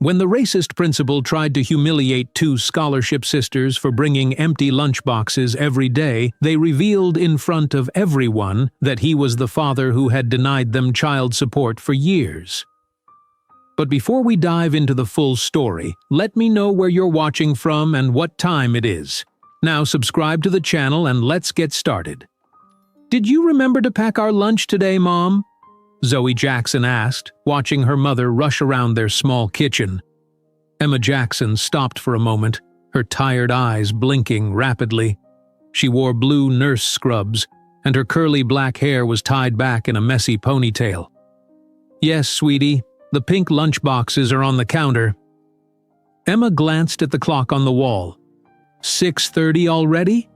When the racist principal tried to humiliate two scholarship sisters for bringing empty lunchboxes every day, they revealed in front of everyone that he was the father who had denied them child support for years. But before we dive into the full story, let me know where you're watching from and what time it is. Now subscribe to the channel and let's get started. "Did you remember to pack our lunch today, Mom?" Zoe Jackson asked, watching her mother rush around their small kitchen. Emma Jackson stopped for a moment, her tired eyes blinking rapidly. She wore blue nurse scrubs, and her curly black hair was tied back in a messy ponytail. "Yes, sweetie, the pink lunchboxes are on the counter." Emma glanced at the clock on the wall. 6:30 already?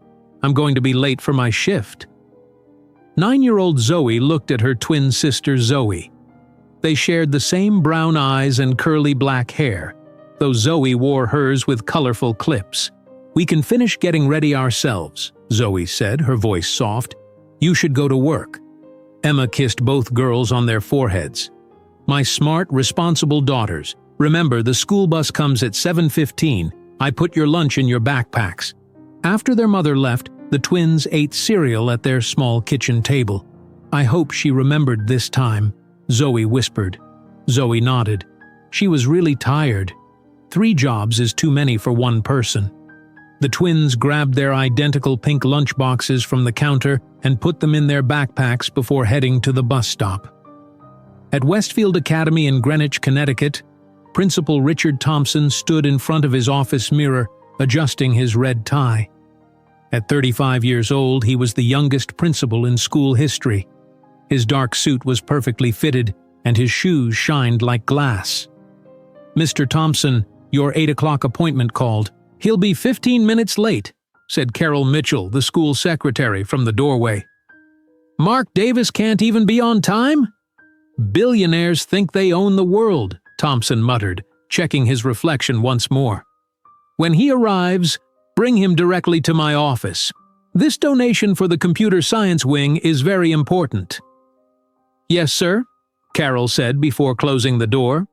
I'm going to be late for my shift. 9-year-old Zoe looked at her twin sister Zoe. They shared the same brown eyes and curly black hair, though Zoe wore hers with colorful clips. "We can finish getting ready ourselves," Zoe said, her voice soft. "You should go to work." Emma kissed both girls on their foreheads. "My smart, responsible daughters, remember the school bus comes at 7:15. I put your lunch in your backpacks." After their mother left, the twins ate cereal at their small kitchen table. "I hope she remembered this time," Zoe whispered. Zoe nodded. She was really tired. 3 jobs is too many for one person. The twins grabbed their identical pink lunchboxes from the counter and put them in their backpacks before heading to the bus stop. At Westfield Academy in Greenwich, Connecticut, Principal Richard Thompson stood in front of his office mirror, adjusting his red tie. At 35 years old, he was the youngest principal in school history. His dark suit was perfectly fitted, and his shoes shined like glass. "Mr. Thompson, your 8 o'clock appointment called. He'll be 15 minutes late," said Carol Mitchell, the school secretary, from the doorway. "Mark Davis can't even be on time?" "Billionaires think they own the world," Thompson muttered, checking his reflection once more. "When he arrives, bring him directly to my office. This donation for the computer science wing is very important." "Yes, sir," Carol said before closing the door.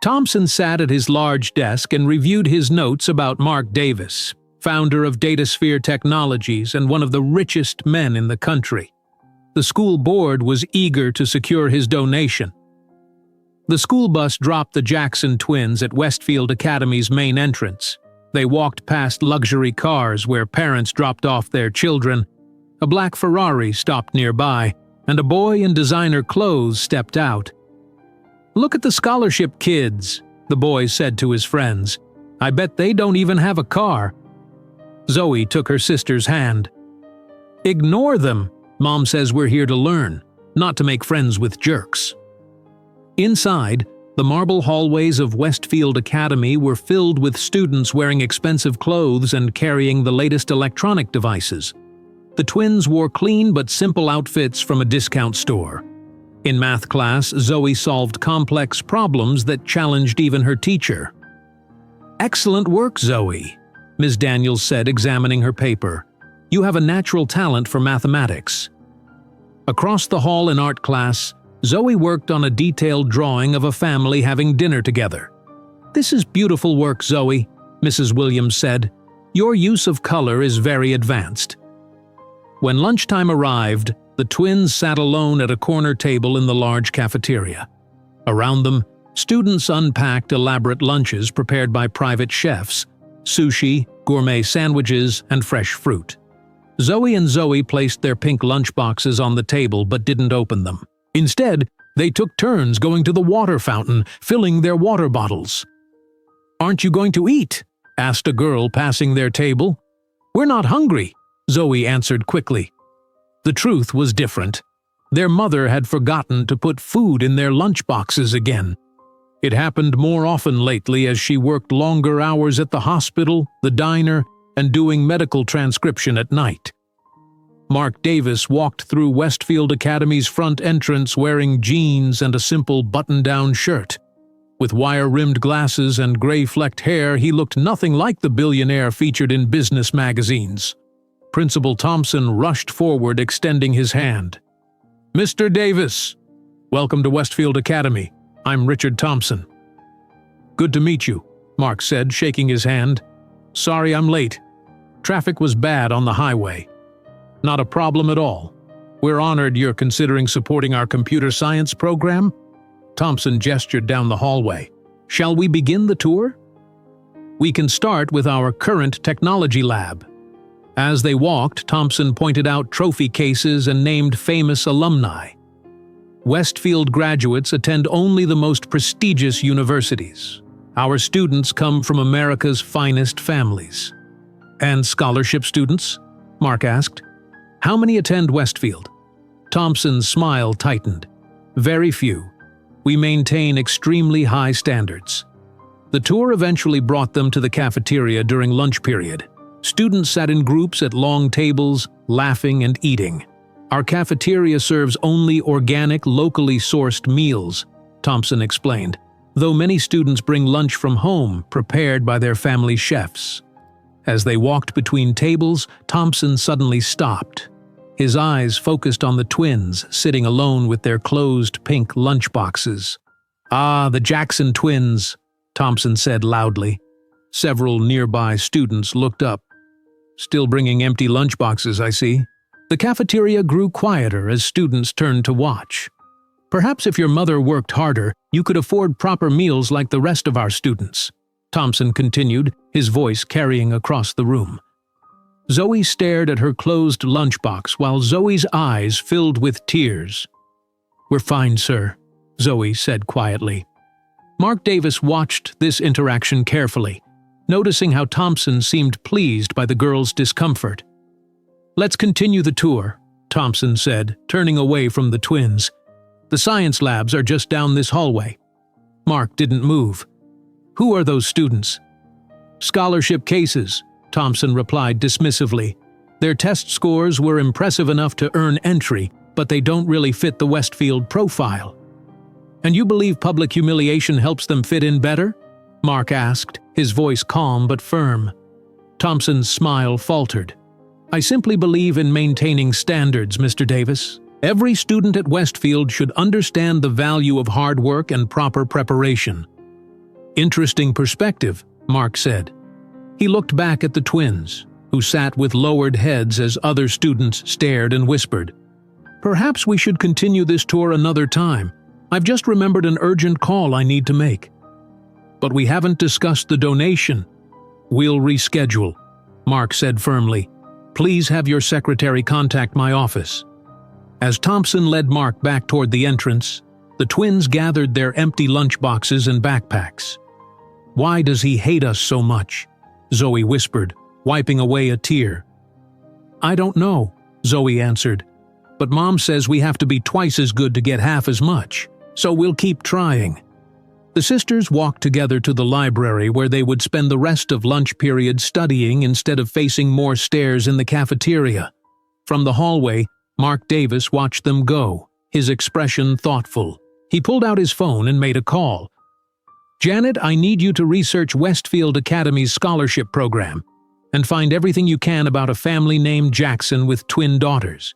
Thompson sat at his large desk and reviewed his notes about Mark Davis, founder of DataSphere Technologies and one of the richest men in the country. The school board was eager to secure his donation. The school bus dropped the Jackson twins at Westfield Academy's main entrance. They walked past luxury cars where parents dropped off their children. A black Ferrari stopped nearby, and a boy in designer clothes stepped out. "Look at the scholarship kids," the boy said to his friends. "I bet they don't even have a car." Zoe took her sister's hand. "Ignore them. Mom says we're here to learn, not to make friends with jerks." Inside, the marble hallways of Westfield Academy were filled with students wearing expensive clothes and carrying the latest electronic devices. The twins wore clean but simple outfits from a discount store. In math class, Zoe solved complex problems that challenged even her teacher. "Excellent work, Zoe," Ms. Daniels said, examining her paper. "You have a natural talent for mathematics." Across the hall in art class, Zoe worked on a detailed drawing of a family having dinner together. "This is beautiful work, Zoe," Mrs. Williams said. "Your use of color is very advanced." When lunchtime arrived, the twins sat alone at a corner table in the large cafeteria. Around them, students unpacked elaborate lunches prepared by private chefs, sushi, gourmet sandwiches, and fresh fruit. Zoe and Zoe placed their pink lunchboxes on the table but didn't open them. Instead, they took turns going to the water fountain, filling their water bottles. "Aren't you going to eat?" asked a girl passing their table. "We're not hungry," Zoe answered quickly. The truth was different. Their mother had forgotten to put food in their lunchboxes again. It happened more often lately as she worked longer hours at the hospital, the diner, and doing medical transcription at night. Mark Davis walked through Westfield Academy's front entrance wearing jeans and a simple button-down shirt. With wire-rimmed glasses and gray-flecked hair, he looked nothing like the billionaire featured in business magazines. Principal Thompson rushed forward, extending his hand. "Mr. Davis, welcome to Westfield Academy. I'm Richard Thompson." Good to meet you, Mark said, shaking his hand. Sorry I'm late. Traffic was bad on the highway. Not a problem at all. We're honored you're considering supporting our computer science program. Thompson gestured down the hallway. Shall we begin the tour? We can start with our current technology lab. As they walked, Thompson pointed out trophy cases and named famous alumni. Westfield graduates attend only the most prestigious universities. Our students come from America's finest families. And scholarship students? Mark asked. How many attend Westfield? Thompson's smile tightened. Very few. We maintain extremely high standards. The tour eventually brought them to the cafeteria during lunch period. Students sat in groups at long tables, laughing and eating. Our cafeteria serves only organic, locally sourced meals, Thompson explained, though many students bring lunch from home, prepared by their family chefs. As they walked between tables, Thompson suddenly stopped. His eyes focused on the twins sitting alone with their closed pink lunchboxes. Ah, the Jackson twins, Thompson said loudly. Several nearby students looked up. Still bringing empty lunchboxes, I see. The cafeteria grew quieter as students turned to watch. Perhaps if your mother worked harder, you could afford proper meals like the rest of our students, Thompson continued, his voice carrying across the room. Zoe stared at her closed lunchbox while Zoe's eyes filled with tears. We're fine, sir, Zoe said quietly. Mark Davis watched this interaction carefully, noticing how Thompson seemed pleased by the girl's discomfort. Let's continue the tour, Thompson said, turning away from the twins. The science labs are just down this hallway. Mark didn't move. Who are those students? Scholarship cases, Thompson replied dismissively. Their test scores were impressive enough to earn entry, but they don't really fit the Westfield profile. And you believe public humiliation helps them fit in better? Mark asked, his voice calm but firm. Thompson's smile faltered. I simply believe in maintaining standards, Mr. Davis. Every student at Westfield should understand the value of hard work and proper preparation. Interesting perspective, Mark said. He looked back at the twins, who sat with lowered heads as other students stared and whispered. Perhaps we should continue this tour another time. I've just remembered an urgent call I need to make. But we haven't discussed the donation. We'll reschedule, Mark said firmly. Please have your secretary contact my office. As Thompson led Mark back toward the entrance, the twins gathered their empty lunchboxes and backpacks. Why does he hate us so much? Zoe whispered, wiping away a tear. I don't know, Zoe answered. But Mom says we have to be twice as good to get half as much, so we'll keep trying. The sisters walked together to the library where they would spend the rest of lunch period studying instead of facing more stares in the cafeteria. From the hallway, Mark Davis watched them go, his expression thoughtful. He pulled out his phone and made a call. Janet, I need you to research Westfield Academy's scholarship program and find everything you can about a family named Jackson with twin daughters.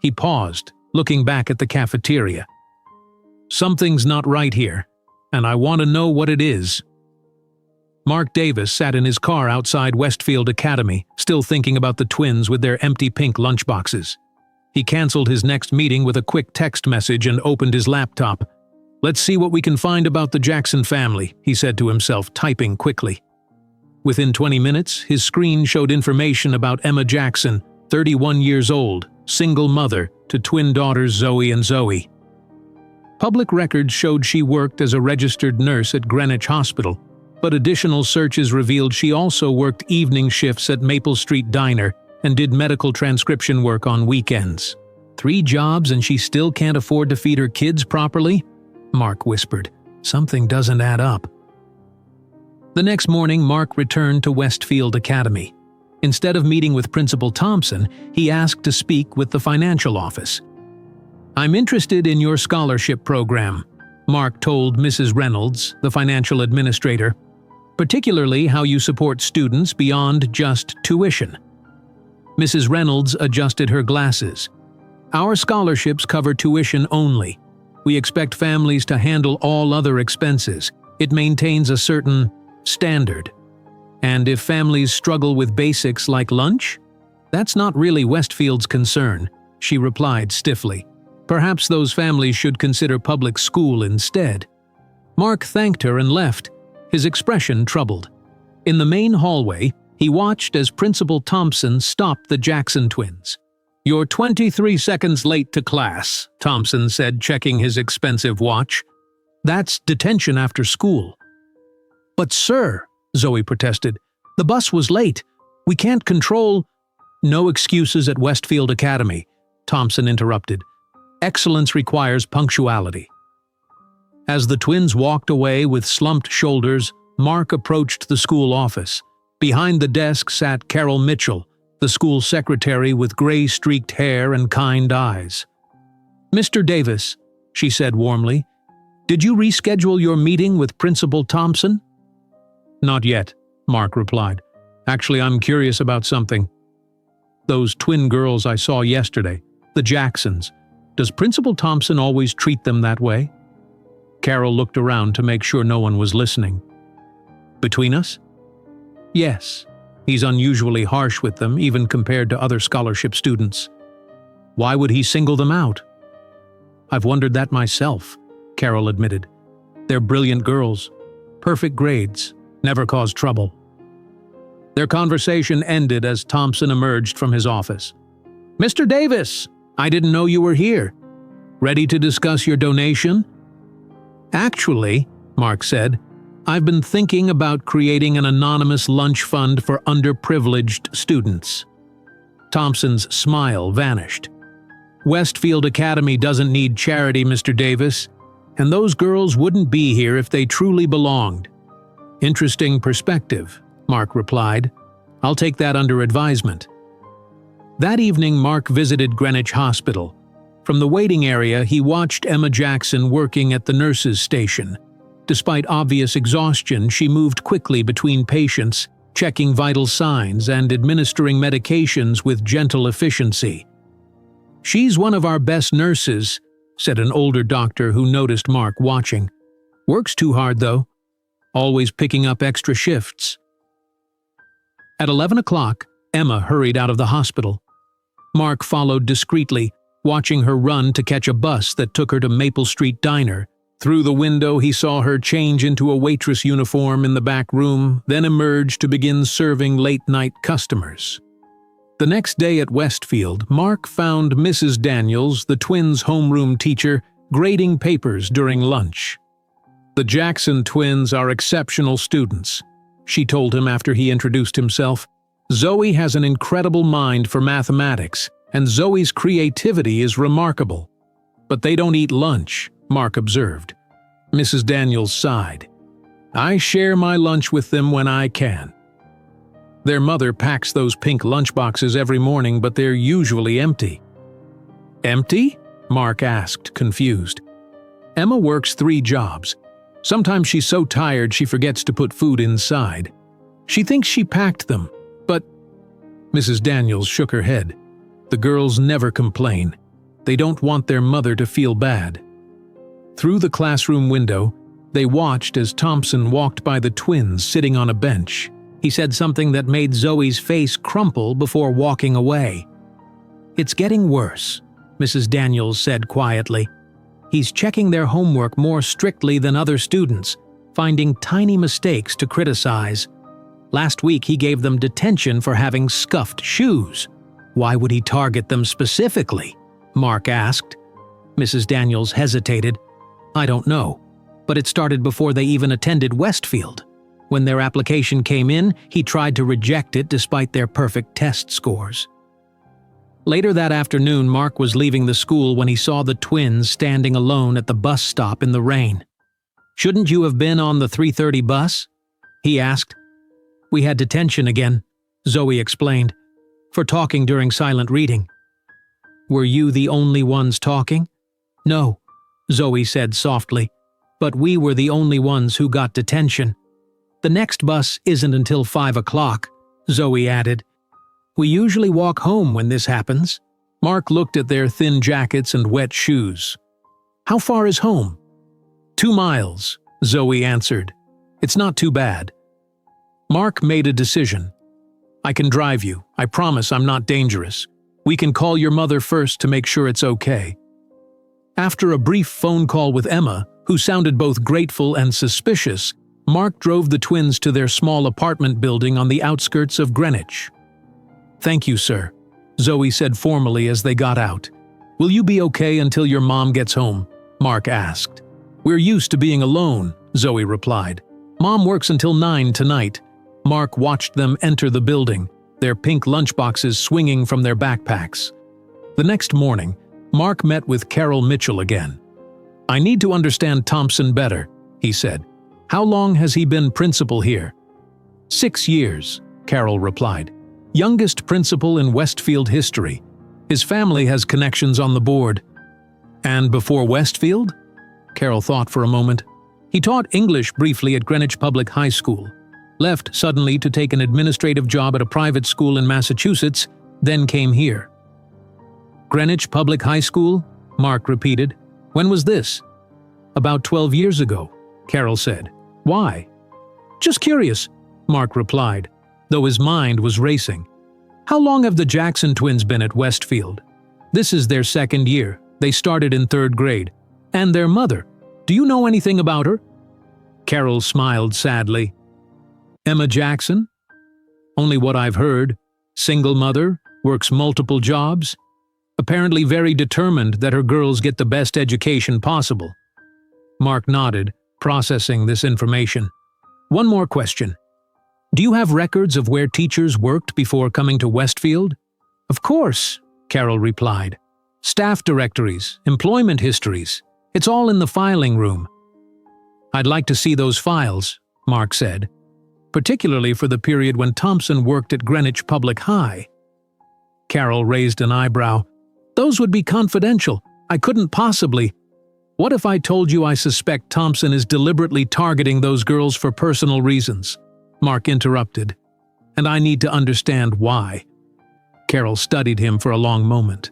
He paused, looking back at the cafeteria. Something's not right here, and I want to know what it is. Mark Davis sat in his car outside Westfield Academy, still thinking about the twins with their empty pink lunchboxes. He canceled his next meeting with a quick text message and opened his laptop. Let's see what we can find about the Jackson family, he said to himself, typing quickly. Within 20 minutes, his screen showed information about Emma Jackson, 31 years old, single mother to twin daughters Zoe and Zoe. Public records showed she worked as a registered nurse at Greenwich Hospital, but additional searches revealed she also worked evening shifts at Maple Street Diner and did medical transcription work on weekends. 3 jobs and she still can't afford to feed her kids properly? Mark whispered. Something doesn't add up. The next morning, Mark returned to Westfield Academy. Instead of meeting with Principal Thompson, he asked to speak with the financial office. I'm interested in your scholarship program, Mark told Mrs. Reynolds, the financial administrator, particularly how you support students beyond just tuition. Mrs. Reynolds adjusted her glasses. Our scholarships cover tuition only. We expect families to handle all other expenses, It maintains a certain standard. And if families struggle with basics like lunch, that's not really Westfield's concern, she replied stiffly. Perhaps those families should consider public school instead. Mark thanked her and left, his expression troubled. In the main hallway, he watched as Principal Thompson stopped the Jackson twins. "You're 23 seconds late to class," Thompson said, checking his expensive watch. "That's detention after school." "But sir," Zoe protested, "the bus was late. We can't control—" "No excuses at Westfield Academy," Thompson interrupted. "Excellence requires punctuality." As the twins walked away with slumped shoulders, Mark approached the school office. Behind the desk sat Carol Mitchell, the school secretary with gray-streaked hair and kind eyes. "Mr. Davis," she said warmly, "did you reschedule your meeting with Principal Thompson?" "Not yet," Mark replied. "Actually, I'm curious about something. Those twin girls I saw yesterday, the Jacksons, does Principal Thompson always treat them that way?" Carol looked around to make sure no one was listening. "Between us?" "Yes. He's unusually harsh with them, even compared to other scholarship students." "Why would he single them out?" "I've wondered that myself," Carol admitted. "They're brilliant girls. Perfect grades. Never cause trouble." Their conversation ended as Thompson emerged from his office. "Mr. Davis, I didn't know you were here. Ready to discuss your donation?" "Actually," Mark said, "I've been thinking about creating an anonymous lunch fund for underprivileged students." Thompson's smile vanished. "Westfield Academy doesn't need charity, Mr. Davis, and those girls wouldn't be here if they truly belonged." "Interesting perspective," Mark replied. "I'll take that under advisement." That evening, Mark visited Greenwich Hospital. From the waiting area, he watched Emma Jackson working at the nurses' station. Despite obvious exhaustion, she moved quickly between patients, checking vital signs and administering medications with gentle efficiency. "She's one of our best nurses," said an older doctor who noticed Mark watching. "Works too hard, though. Always picking up extra shifts." At 11 o'clock, Emma hurried out of the hospital. Mark followed discreetly, watching her run to catch a bus that took her to Maple Street Diner. Through the window, he saw her change into a waitress uniform in the back room, then emerge to begin serving late-night customers. The next day at Westfield, Mark found Mrs. Daniels, the twins' homeroom teacher, grading papers during lunch. "The Jackson twins are exceptional students," she told him after he introduced himself. "Zoe has an incredible mind for mathematics, and Zoe's creativity is remarkable. But they don't eat lunch," Mark observed. Mrs. Daniels sighed. "I share my lunch with them when I can. Their mother packs those pink lunchboxes every morning, but they're usually empty." "Empty?" Mark asked, confused. "Emma works 3 jobs. Sometimes she's so tired she forgets to put food inside. She thinks she packed them, but—" Mrs. Daniels shook her head. "The girls never complain. They don't want their mother to feel bad." Through the classroom window, they watched as Thompson walked by the twins sitting on a bench. He said something that made Zoe's face crumple before walking away. "It's getting worse," Mrs. Daniels said quietly. "He's checking their homework more strictly than other students, finding tiny mistakes to criticize. Last week he gave them detention for having scuffed shoes." "Why would he target them specifically?" Mark asked. Mrs. Daniels hesitated. "I don't know, but it started before they even attended Westfield. When their application came in, he tried to reject it despite their perfect test scores." Later that afternoon, Mark was leaving the school when he saw the twins standing alone at the bus stop in the rain. "Shouldn't you have been on the 3:30 bus?" he asked. "We had detention again," Zoe explained, "for talking during silent reading." "Were you the only ones talking?" "No," Zoe said softly, "but we were the only ones who got detention. The next bus isn't until 5 o'clock, Zoe added. "We usually walk home when this happens." Mark looked at their thin jackets and wet shoes. "How far is home?" 2 miles, Zoe answered. "It's not too bad." Mark made a decision. "I can drive you. I promise I'm not dangerous. We can call your mother first to make sure it's okay." After a brief phone call with Emma, who sounded both grateful and suspicious, Mark drove the twins to their small apartment building on the outskirts of Greenwich. "Thank you, sir," Zoe said formally as they got out. "Will you be okay until your mom gets home?" Mark asked. "We're used to being alone," Zoe replied. "Mom works until 9 tonight." Mark watched them enter the building, their pink lunchboxes swinging from their backpacks. The next morning, Mark met with Carol Mitchell again. "I need to understand Thompson better," he said. "How long has he been principal here?" 6 years, Carol replied. "Youngest principal in Westfield history. His family has connections on the board." "And before Westfield?" Carol thought for a moment. "He taught English briefly at Greenwich Public High School, left suddenly to take an administrative job at a private school in Massachusetts, then came here." "Greenwich Public High School?" Mark repeated. "When was this?" "About 12 years ago," Carol said. "Why?" "Just curious," Mark replied, though his mind was racing. "How long have the Jackson twins been at Westfield?" "This is their 2nd year. They started in 3rd grade. And their mother. Do you know anything about her?" Carol smiled sadly. "Emma Jackson? Only what I've heard. Single mother, works multiple jobs. Apparently very determined that her girls get the best education possible." Mark nodded, processing this information. "One more question. Do you have records of where teachers worked before coming to Westfield?" "Of course," Carol replied. "Staff directories, employment histories. It's all in the filing room." "I'd like to see those files," Mark said, "particularly for the period when Thompson worked at Greenwich Public High." Carol raised an eyebrow. "Those would be confidential. I couldn't possibly." "What if I told you I suspect Thompson is deliberately targeting those girls for personal reasons?" Mark interrupted. "And I need to understand why." Carol studied him for a long moment.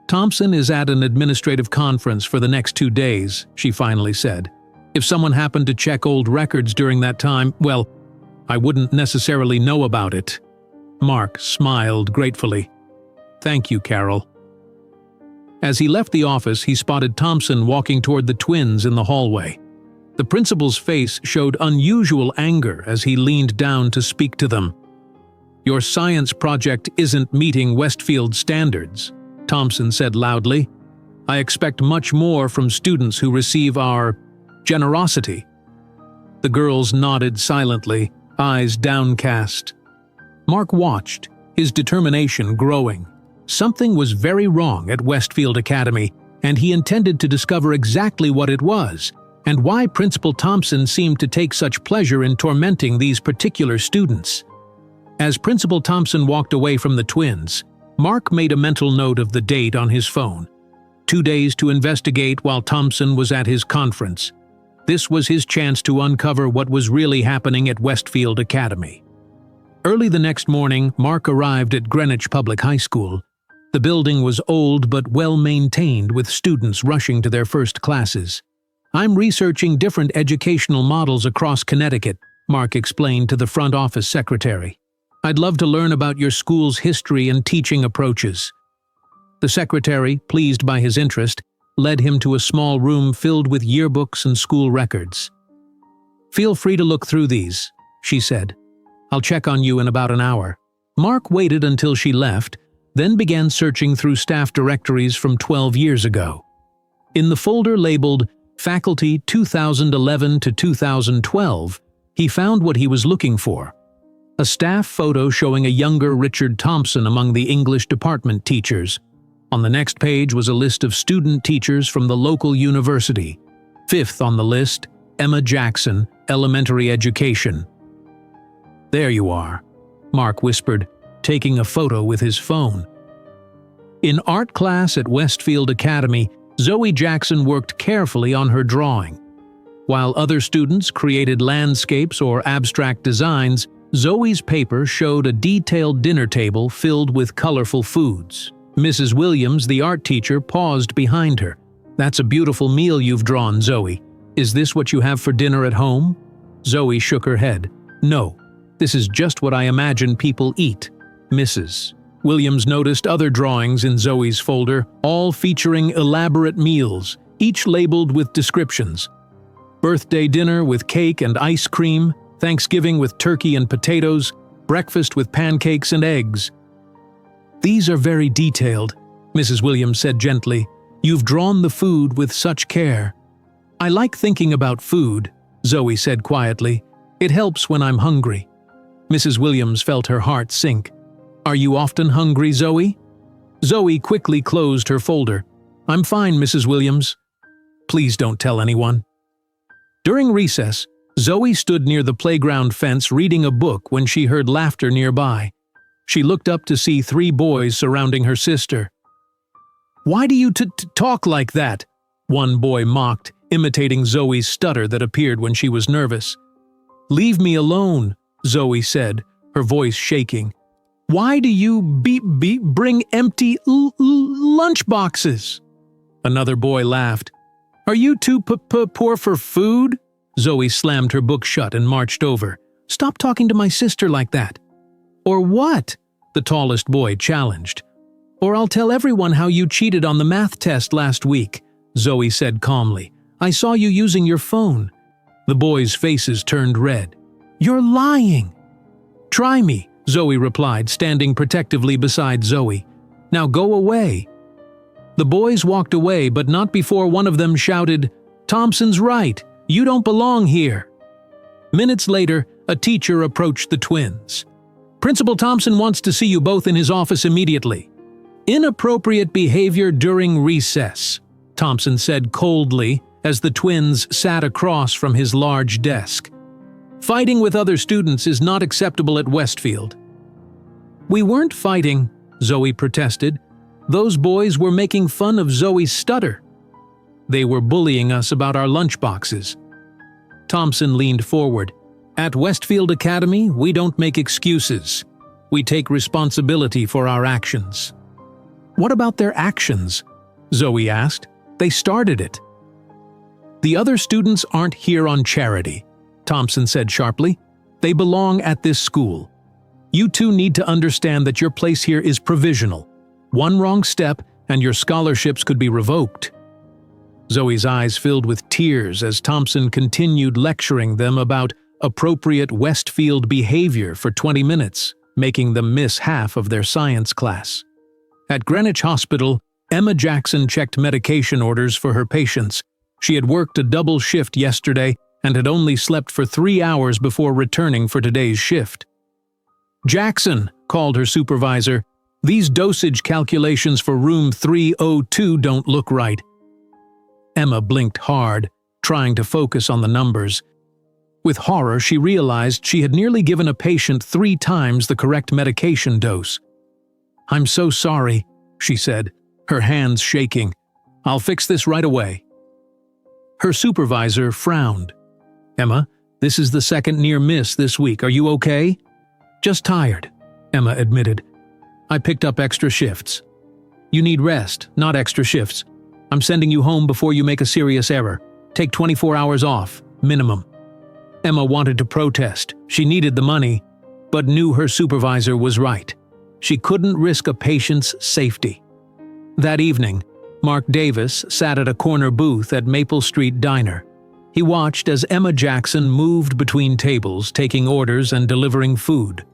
"Thompson is at an administrative conference for the next 2 days, she finally said. "If someone happened to check old records during that time, well, I wouldn't necessarily know about it." Mark smiled gratefully. "Thank you, Carol." As he left the office, he spotted Thompson walking toward the twins in the hallway. The principal's face showed unusual anger as he leaned down to speak to them. "Your science project isn't meeting Westfield standards," Thompson said loudly. "I expect much more from students who receive our generosity." The girls nodded silently, eyes downcast. Mark watched, his determination growing. Something was very wrong at Westfield Academy, and he intended to discover exactly what it was, and why Principal Thompson seemed to take such pleasure in tormenting these particular students. As Principal Thompson walked away from the twins, Mark made a mental note of the date on his phone. 2 days to investigate while Thompson was at his conference. This was his chance to uncover what was really happening at Westfield Academy. Early the next morning, Mark arrived at Greenwich Public High School. The building was old but well-maintained, with students rushing to their first classes. "I'm researching different educational models across Connecticut," Mark explained to the front office secretary. "I'd love to learn about your school's history and teaching approaches." The secretary, pleased by his interest, led him to a small room filled with yearbooks and school records. "Feel free to look through these," she said. "I'll check on you in about an hour." Mark waited until she left, then began searching through staff directories from 12 years ago. In the folder labeled Faculty 2011 to 2012, he found what he was looking for. A staff photo showing a younger Richard Thompson among the English department teachers. On the next page was a list of student teachers from the local university. 5th on the list, Emma Jackson, elementary education. "There you are," Mark whispered, taking a photo with his phone. In art class at Westfield Academy, Zoe Jackson worked carefully on her drawing. While other students created landscapes or abstract designs, Zoe's paper showed a detailed dinner table filled with colorful foods. Mrs. Williams, the art teacher, paused behind her. "That's a beautiful meal you've drawn, Zoe. Is this what you have for dinner at home? Zoe shook her head. No, this is just what I imagine people eat. Mrs. Williams noticed other drawings in Zoe's folder, all featuring elaborate meals, each labeled with descriptions. Birthday dinner with cake and ice cream, Thanksgiving with turkey and potatoes, breakfast with pancakes and eggs. These are very detailed, Mrs. Williams said gently. You've drawn the food with such care. I like thinking about food, Zoe said quietly. It helps when I'm hungry. Mrs. Williams felt her heart sink. Are you often hungry, Zoe? Zoe quickly closed her folder. I'm fine, Mrs. Williams. Please don't tell anyone. During recess, Zoe stood near the playground fence reading a book when she heard laughter nearby. She looked up to see 3 boys surrounding her sister. Why do you talk like that? One boy mocked, imitating Zoe's stutter that appeared when she was nervous. Leave me alone, Zoe said, her voice shaking. Why do you bring empty lunch boxes? Another boy laughed. Are you too poor for food? Zoe slammed her book shut and marched over. Stop talking to my sister like that. Or what? The tallest boy challenged. Or I'll tell everyone how you cheated on the math test last week, Zoe said calmly. I saw you using your phone. The boys' faces turned red. You're lying. Try me, Zoe replied, standing protectively beside Zoe. Now go away. The boys walked away, but not before one of them shouted, Thompson's right. You don't belong here. Minutes later, a teacher approached the twins. Principal Thompson wants to see you both in his office immediately. Inappropriate behavior during recess, Thompson said coldly as the twins sat across from his large desk. Fighting with other students is not acceptable at Westfield. We weren't fighting, Zoe protested. Those boys were making fun of Zoe's stutter. They were bullying us about our lunchboxes. Thompson leaned forward. At Westfield Academy, we don't make excuses. We take responsibility for our actions. What about their actions? Zoe asked. They started it. The other students aren't here on charity, Thompson said sharply. They belong at this school. You two need to understand that your place here is provisional. One wrong step and your scholarships could be revoked. Zoe's eyes filled with tears as Thompson continued lecturing them about appropriate Westfield behavior for 20 minutes, making them miss half of their science class. At Greenwich Hospital, Emma Jackson checked medication orders for her patients. She had worked a double shift yesterday and had only slept for 3 hours before returning for today's shift. Jackson, called her supervisor, these dosage calculations for room 302 don't look right. Emma blinked hard, trying to focus on the numbers. With horror, she realized she had nearly given a patient 3 times the correct medication dose. I'm so sorry, she said, her hands shaking. I'll fix this right away. Her supervisor frowned. Emma, this is the second near miss this week. Are you okay? Just tired, Emma admitted. I picked up extra shifts. You need rest, not extra shifts. I'm sending you home before you make a serious error. Take 24 hours off, minimum. Emma wanted to protest. She needed the money, but knew her supervisor was right. She couldn't risk a patient's safety. That evening, Mark Davis sat at a corner booth at Maple Street Diner. He watched as Emma Jackson moved between tables, taking orders and delivering food.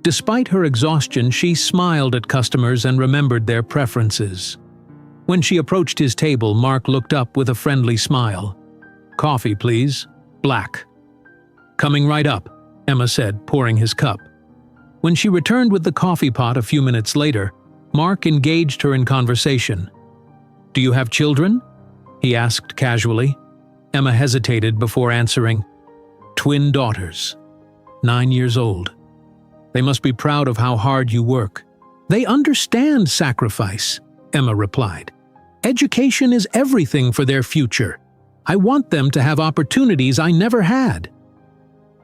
Despite her exhaustion, she smiled at customers and remembered their preferences. When she approached his table, Mark looked up with a friendly smile. Coffee, please. Black. Coming right up, Emma said, pouring his cup. When she returned with the coffee pot a few minutes later, Mark engaged her in conversation. Do you have children? He asked casually. Emma hesitated before answering. Twin daughters, 9 years old. They must be proud of how hard you work. They understand sacrifice, Emma replied. Education is everything for their future. I want them to have opportunities I never had.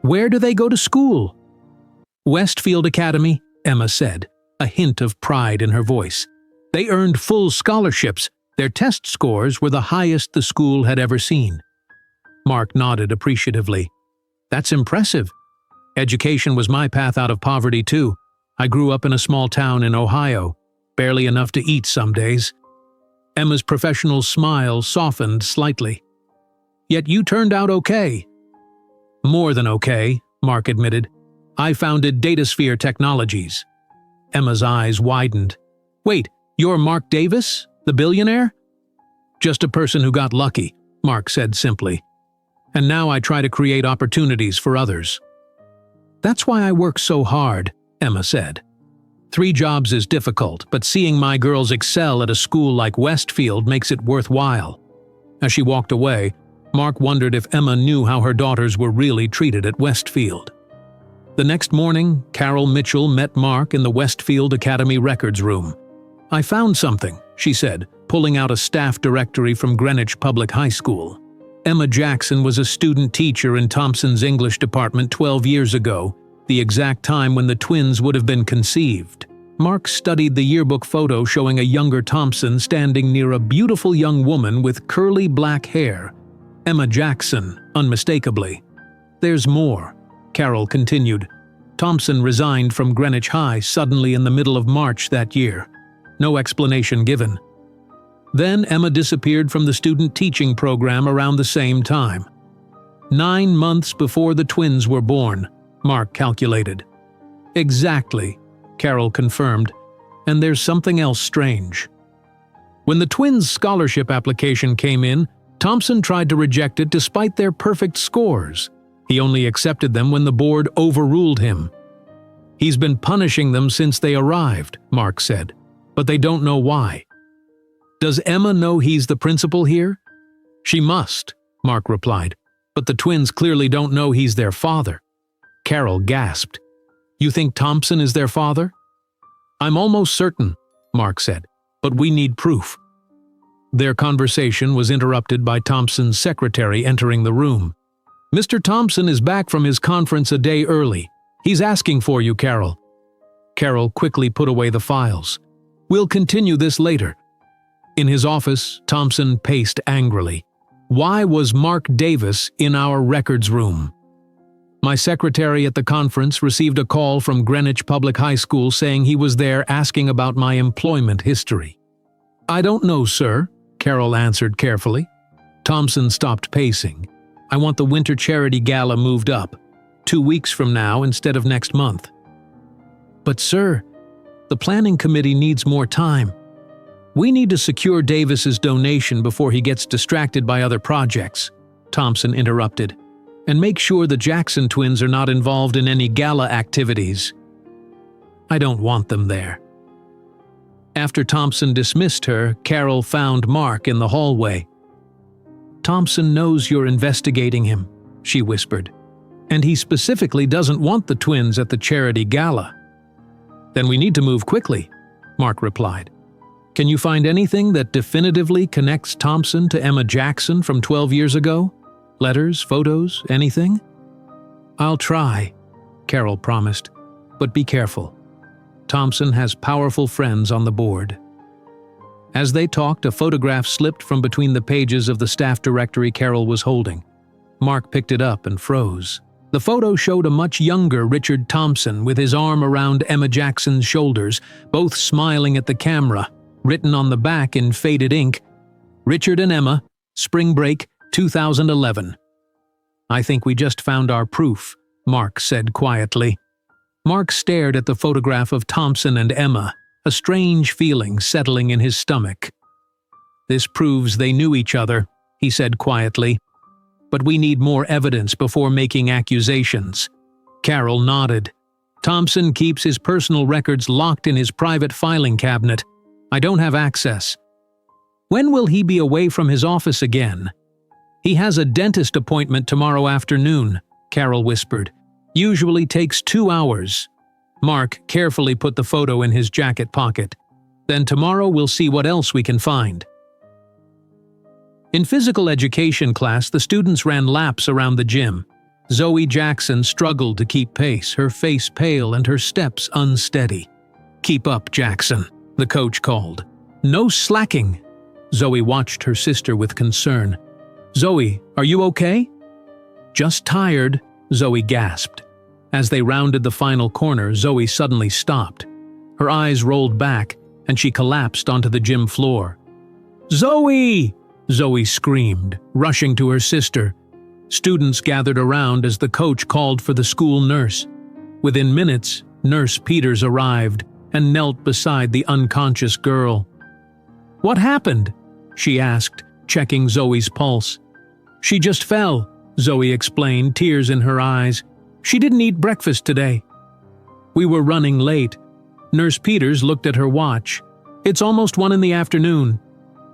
Where do they go to school? Westfield Academy, Emma said, a hint of pride in her voice. They earned full scholarships. Their test scores were the highest the school had ever seen. Mark nodded appreciatively. That's impressive. Education was my path out of poverty too. I grew up in a small town in Ohio, barely enough to eat some days. Emma's professional smile softened slightly. Yet you turned out okay. More than okay, Mark admitted. I founded Datasphere Technologies. Emma's eyes widened. Wait, you're Mark Davis, the billionaire? Just a person who got lucky, Mark said simply. And now I try to create opportunities for others. That's why I work so hard, Emma said. 3 jobs is difficult, but seeing my girls excel at a school like Westfield makes it worthwhile. As she walked away, Mark wondered if Emma knew how her daughters were really treated at Westfield. The next morning, Carol Mitchell met Mark in the Westfield Academy records room. I found something, she said, pulling out a staff directory from Greenwich Public High School. Emma Jackson was a student teacher in Thompson's English department 12 years ago, the exact time when the twins would have been conceived. Mark studied the yearbook photo showing a younger Thompson standing near a beautiful young woman with curly black hair. Emma Jackson, unmistakably. There's more, Carol continued. Thompson resigned from Greenwich High suddenly in the middle of March that year. No explanation given. Then Emma disappeared from the student teaching program around the same time. 9 months before the twins were born, Mark calculated. Exactly, Carol confirmed, and there's something else strange. When the twins' scholarship application came in, Thompson tried to reject it despite their perfect scores. He only accepted them when the board overruled him. He's been punishing them since they arrived, Mark said, but they don't know why. Does Emma know he's the principal here? She must, Mark replied, but the twins clearly don't know he's their father. Carol gasped. You think Thompson is their father? I'm almost certain, Mark said, but we need proof. Their conversation was interrupted by Thompson's secretary entering the room. Mr. Thompson is back from his conference a day early. He's asking for you, Carol. Carol quickly put away the files. We'll continue this later. In his office, Thompson paced angrily. Why was Mark Davis in our records room? My secretary at the conference received a call from Greenwich Public High School saying he was there asking about my employment history. I don't know, sir, Carol answered carefully. Thompson stopped pacing. I want the winter charity gala moved up, 2 weeks from now instead of next month. But sir, the planning committee needs more time. We need to secure Davis's donation before he gets distracted by other projects, Thompson interrupted, and make sure the Jackson twins are not involved in any gala activities. I don't want them there. After Thompson dismissed her, Carol found Mark in the hallway. Thompson knows you're investigating him, she whispered, and he specifically doesn't want the twins at the charity gala. Then we need to move quickly, Mark replied. Can you find anything that definitively connects Thompson to Emma Jackson from 12 years ago? Letters, photos, anything? I'll try, Carol promised, but be careful. Thompson has powerful friends on the board. As they talked, a photograph slipped from between the pages of the staff directory Carol was holding. Mark picked it up and froze. The photo showed a much younger Richard Thompson with his arm around Emma Jackson's shoulders, both smiling at the camera. Written on the back in faded ink, Richard and Emma, Spring Break, 2011. I think we just found our proof, Mark said quietly. Mark stared at the photograph of Thompson and Emma, a strange feeling settling in his stomach. This proves they knew each other, he said quietly. But we need more evidence before making accusations. Carol nodded. Thompson keeps his personal records locked in his private filing cabinet. I don't have access. When will he be away from his office again? He has a dentist appointment tomorrow afternoon, Carol whispered. Usually takes 2 hours. Mark carefully put the photo in his jacket pocket. Then tomorrow we'll see what else we can find. In physical education class, the students ran laps around the gym. Zoe Jackson struggled to keep pace, her face pale and her steps unsteady. Keep up, Jackson, the coach called. No slacking. Zoe watched her sister with concern. Zoe, are you okay? "Just tired," Zoe gasped. As they rounded the final corner, Zoe suddenly stopped. Her eyes rolled back, and she collapsed onto the gym floor. "Zoe!" Zoe screamed, rushing to her sister. Students gathered around as the coach called for the school nurse. Within minutes, Nurse Peters arrived and knelt beside the unconscious girl. "What happened?" she asked, checking Zoe's pulse. "She just fell," Zoe explained, tears in her eyes. "She didn't eat breakfast today." "We were running late." Nurse Peters looked at her watch. "It's almost 1 in the afternoon."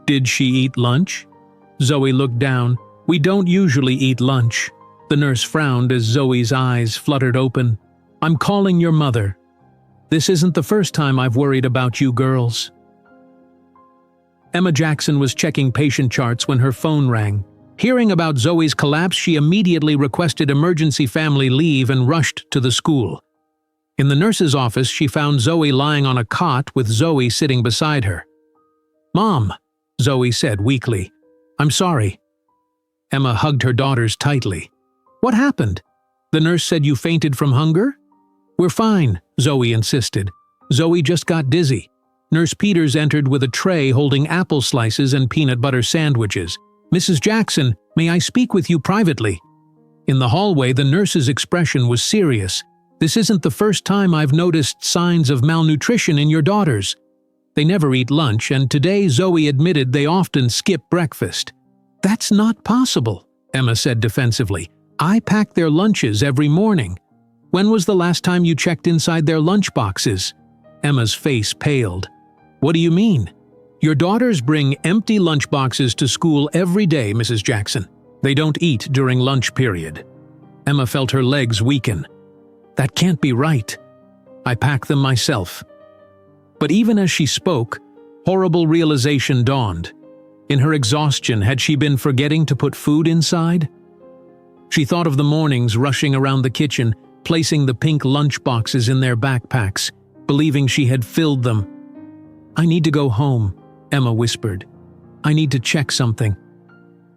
"Did she eat lunch?" Zoe looked down. "We don't usually eat lunch." The nurse frowned as Zoe's eyes fluttered open. "I'm calling your mother. This isn't the first time I've worried about you girls." Emma Jackson was checking patient charts when her phone rang. Hearing about Zoe's collapse, she immediately requested emergency family leave and rushed to the school. In the nurse's office, she found Zoe lying on a cot with Zoe sitting beside her. "Mom," Zoe said weakly, "I'm sorry." Emma hugged her daughters tightly. "What happened? The nurse said you fainted from hunger?" "We're fine," Zoe insisted. "Zoe just got dizzy." Nurse Peters entered with a tray holding apple slices and peanut butter sandwiches. "Mrs. Jackson, may I speak with you privately?" In the hallway, the nurse's expression was serious. "This isn't the first time I've noticed signs of malnutrition in your daughters. They never eat lunch, and today Zoe admitted they often skip breakfast." "That's not possible," Emma said defensively. "I pack their lunches every morning." "When was the last time you checked inside their lunch boxes?" Emma's face paled. "What do you mean?" "Your daughters bring empty lunchboxes to school every day, Mrs. Jackson. They don't eat during lunch period." Emma felt her legs weaken. "That can't be right. I pack them myself." But even as she spoke, horrible realization dawned. In her exhaustion, had she been forgetting to put food inside? She thought of the mornings rushing around the kitchen, placing the pink lunchboxes in their backpacks, believing she had filled them. "I need to go home," Emma whispered. "I need to check something."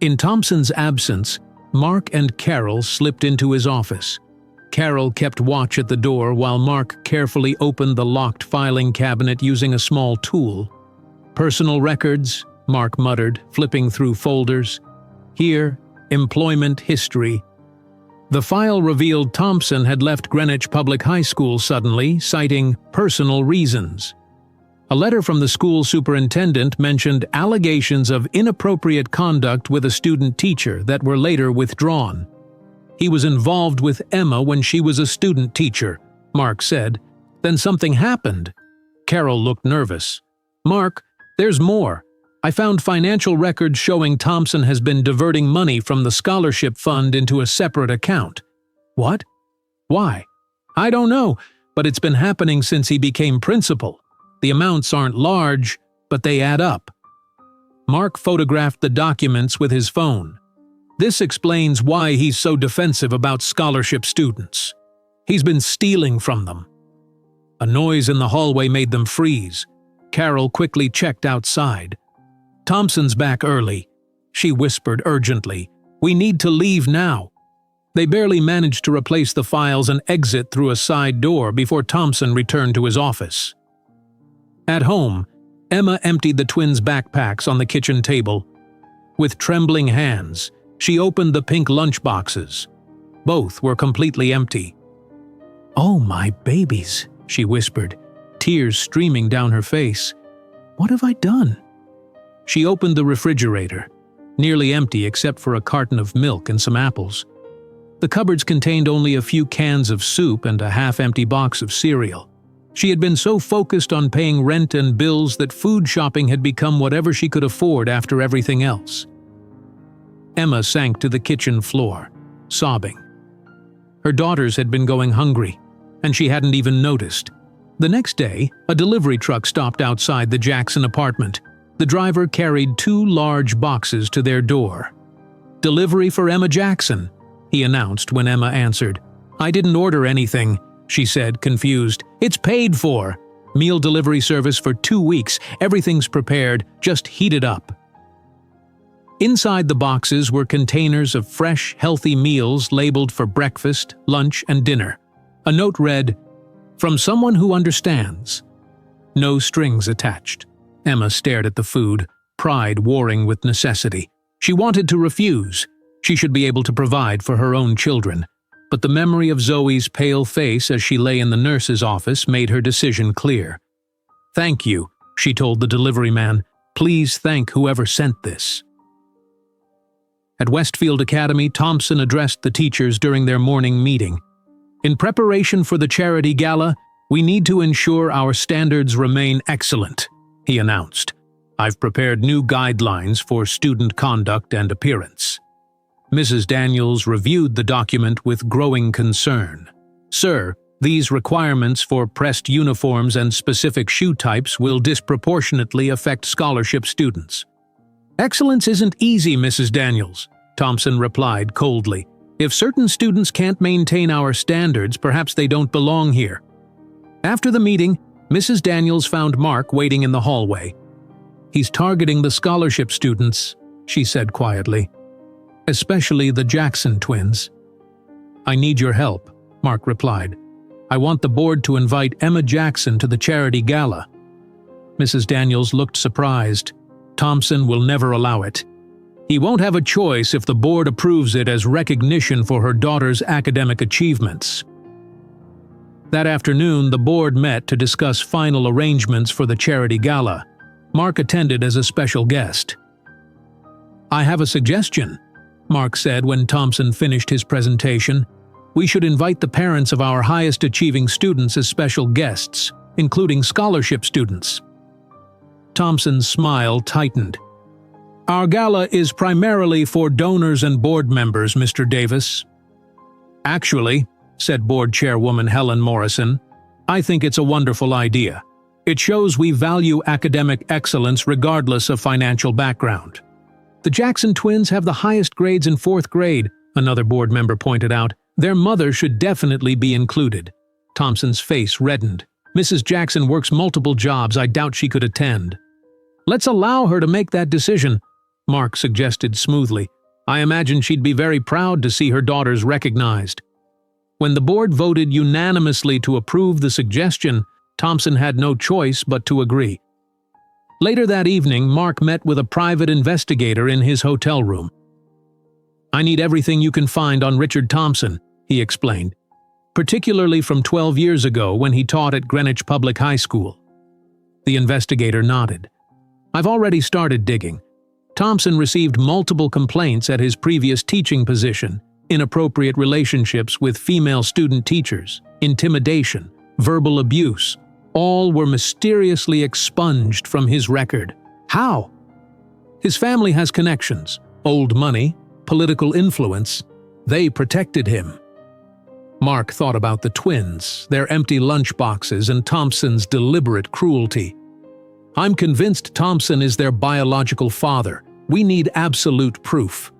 In Thompson's absence, Mark and Carol slipped into his office. Carol kept watch at the door while Mark carefully opened the locked filing cabinet using a small tool. "Personal records," Mark muttered, flipping through folders. "Here, employment history." The file revealed Thompson had left Greenwich Public High School suddenly, citing personal reasons. A letter from the school superintendent mentioned allegations of inappropriate conduct with a student teacher that were later withdrawn. "He was involved with Emma when she was a student teacher," Mark said. "Then something happened." Carol looked nervous. "Mark, there's more. I found financial records showing Thompson has been diverting money from the scholarship fund into a separate account." "What? Why?" "I don't know, but it's been happening since he became principal. The amounts aren't large, but they add up." Mark photographed the documents with his phone. "This explains why he's so defensive about scholarship students. He's been stealing from them." A noise in the hallway made them freeze. Carol quickly checked outside. "Thompson's back early," she whispered urgently. "We need to leave now." They barely managed to replace the files and exit through a side door before Thompson returned to his office. At home, Emma emptied the twins' backpacks on the kitchen table. With trembling hands, she opened the pink lunchboxes. Both were completely empty. "Oh, my babies," she whispered, tears streaming down her face. "What have I done?" She opened the refrigerator, nearly empty except for a carton of milk and some apples. The cupboards contained only a few cans of soup and a half-empty box of cereal. She had been so focused on paying rent and bills that food shopping had become whatever she could afford after everything else. Emma sank to the kitchen floor, sobbing. Her daughters had been going hungry, and she hadn't even noticed. The next day, a delivery truck stopped outside the Jackson apartment. The driver carried 2 large boxes to their door. "Delivery for Emma Jackson," he announced when Emma answered. "I didn't order anything," she said, confused. "It's paid for. Meal delivery service for 2 weeks. Everything's prepared. Just heat it up." Inside the boxes were containers of fresh, healthy meals labeled for breakfast, lunch, and dinner. A note read, "From someone who understands." No strings attached. Emma stared at the food, pride warring with necessity. She wanted to refuse. She should be able to provide for her own children. But the memory of Zoe's pale face as she lay in the nurse's office made her decision clear. "Thank you," she told the delivery man. "Please thank whoever sent this." At Westfield Academy, Thompson addressed the teachers during their morning meeting. "In preparation for the charity gala, we need to ensure our standards remain excellent," he announced. "I've prepared new guidelines for student conduct and appearance." Mrs. Daniels reviewed the document with growing concern. "Sir, these requirements for pressed uniforms and specific shoe types will disproportionately affect scholarship students." "Excellence isn't easy, Mrs. Daniels," Thompson replied coldly. "If certain students can't maintain our standards, perhaps they don't belong here." After the meeting, Mrs. Daniels found Mark waiting in the hallway. "He's targeting the scholarship students," she said quietly. "Especially the Jackson twins." "I need your help," Mark replied. "I want the board to invite Emma Jackson to the charity gala." Mrs. Daniels looked surprised. "Thompson will never allow it. He won't have a choice if the board approves it as recognition for her daughter's academic achievements." That afternoon, the board met to discuss final arrangements for the charity gala. Mark attended as a special guest. "I have a suggestion," Mark said when Thompson finished his presentation. "We should invite the parents of our highest-achieving students as special guests, including scholarship students." Thompson's smile tightened. "Our gala is primarily for donors and board members, Mr. Davis." "Actually," said board chairwoman Helen Morrison, "I think it's a wonderful idea. It shows we value academic excellence regardless of financial background." "The Jackson twins have the highest grades in 4th grade," another board member pointed out. "Their mother should definitely be included." Thompson's face reddened. "Mrs. Jackson works multiple jobs. I doubt she could attend." "Let's allow her to make that decision," Mark suggested smoothly. "I imagine she'd be very proud to see her daughters recognized." When the board voted unanimously to approve the suggestion, Thompson had no choice but to agree. Later that evening, Mark met with a private investigator in his hotel room. "I need everything you can find on Richard Thompson," he explained, "particularly from 12 years ago when he taught at Greenwich Public High School." The investigator nodded. "I've already started digging. Thompson received multiple complaints at his previous teaching position: inappropriate relationships with female student teachers, intimidation, verbal abuse. All were mysteriously expunged from his record. How? His family has connections, old money, political influence. They protected him." Mark thought about the twins, their empty lunchboxes, and Thompson's deliberate cruelty. "I'm convinced Thompson is their biological father. We need absolute proof."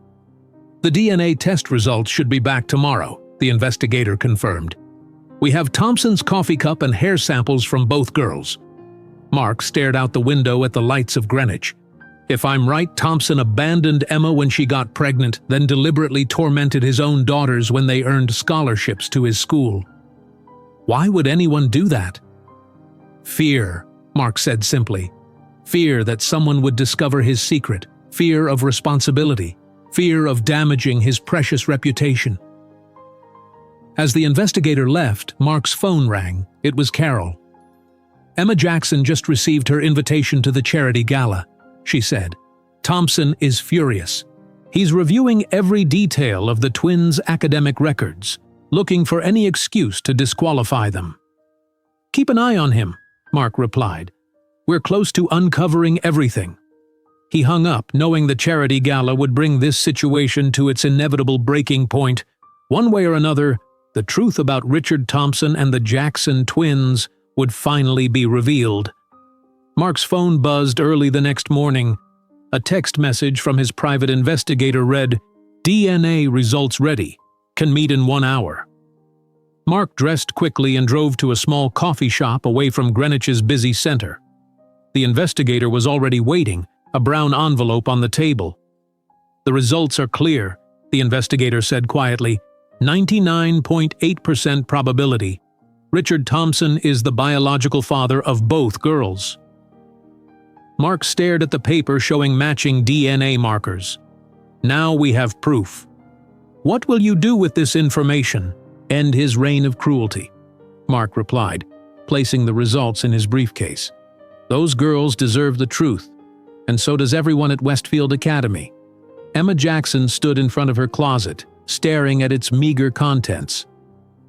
"The DNA test results should be back tomorrow," the investigator confirmed. "We have Thompson's coffee cup and hair samples from both girls." Mark stared out the window at the lights of Greenwich. "If I'm right, Thompson abandoned Emma when she got pregnant, then deliberately tormented his own daughters when they earned scholarships to his school. Why would anyone do that?" "Fear," Mark said simply. "Fear that someone would discover his secret. Fear of responsibility. Fear of damaging his precious reputation." As the investigator left, Mark's phone rang. It was Carol. "Emma Jackson just received her invitation to the charity gala," she said. "Thompson is furious. He's reviewing every detail of the twins' academic records, looking for any excuse to disqualify them." "Keep an eye on him," Mark replied. "We're close to uncovering everything." He hung up, knowing the charity gala would bring this situation to its inevitable breaking point. One way or another, the truth about Richard Thompson and the Jackson twins would finally be revealed. Mark's phone buzzed early the next morning. A text message from his private investigator read, "DNA results ready. Can meet in 1 hour." Mark dressed quickly and drove to a small coffee shop away from Greenwich's busy center. The investigator was already waiting, a brown envelope on the table. The results are clear, the investigator said quietly. 99.8% probability. Richard Thompson is the biological father of both girls. Mark stared at the paper showing matching DNA markers. Now we have proof. What will you do with this information? End his reign of cruelty, Mark replied, placing the results in his briefcase. Those girls deserve the truth, and so does everyone at Westfield Academy. Emma Jackson stood in front of her closet, staring at its meager contents.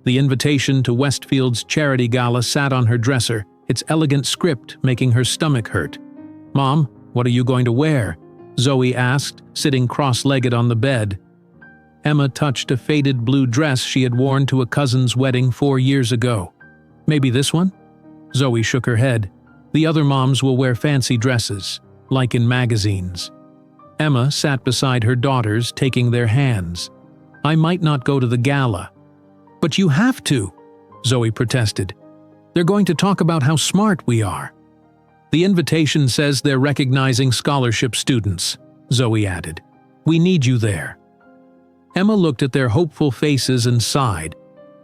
The invitation to Westfield's charity gala sat on her dresser, its elegant script making her stomach hurt. "Mom, what are you going to wear?" Zoe asked, sitting cross-legged on the bed. Emma touched a faded blue dress she had worn to a cousin's wedding 4 years ago. "Maybe this one?" Zoe shook her head. "The other moms will wear fancy dresses, like in magazines." Emma sat beside her daughters, taking their hands. "I might not go to the gala." "But you have to," Zoe protested. "They're going to talk about how smart we are." "The invitation says they're recognizing scholarship students," Zoe added. "We need you there." Emma looked at their hopeful faces and sighed.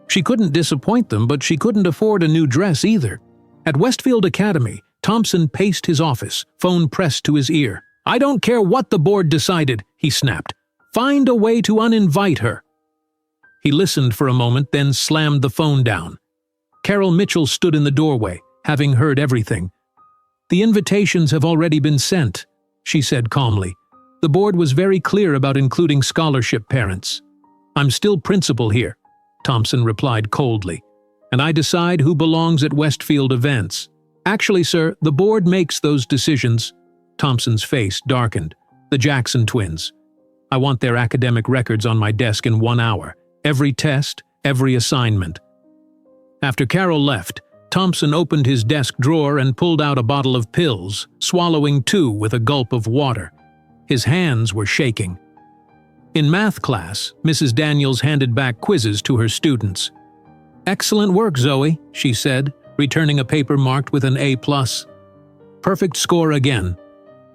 She couldn't disappoint them, but she couldn't afford a new dress either. At Westfield Academy, Thompson paced his office, phone pressed to his ear. "I don't care what the board decided," he snapped. "Find a way to uninvite her." He listened for a moment, then slammed the phone down. Carol Mitchell stood in the doorway, having heard everything. "The invitations have already been sent," she said calmly. "The board was very clear about including scholarship parents." "I'm still principal here," Thompson replied coldly, "and I decide who belongs at Westfield events." "Actually, sir, the board makes those decisions." Thompson's face darkened. "The Jackson twins. I want their academic records on my desk in 1 hour. Every test, every assignment." After Carol left, Thompson opened his desk drawer and pulled out a bottle of pills, swallowing 2 with a gulp of water. His hands were shaking. In math class, Mrs. Daniels handed back quizzes to her students. "Excellent work, Zoe," she said, returning a paper marked with an A+. "Perfect score again."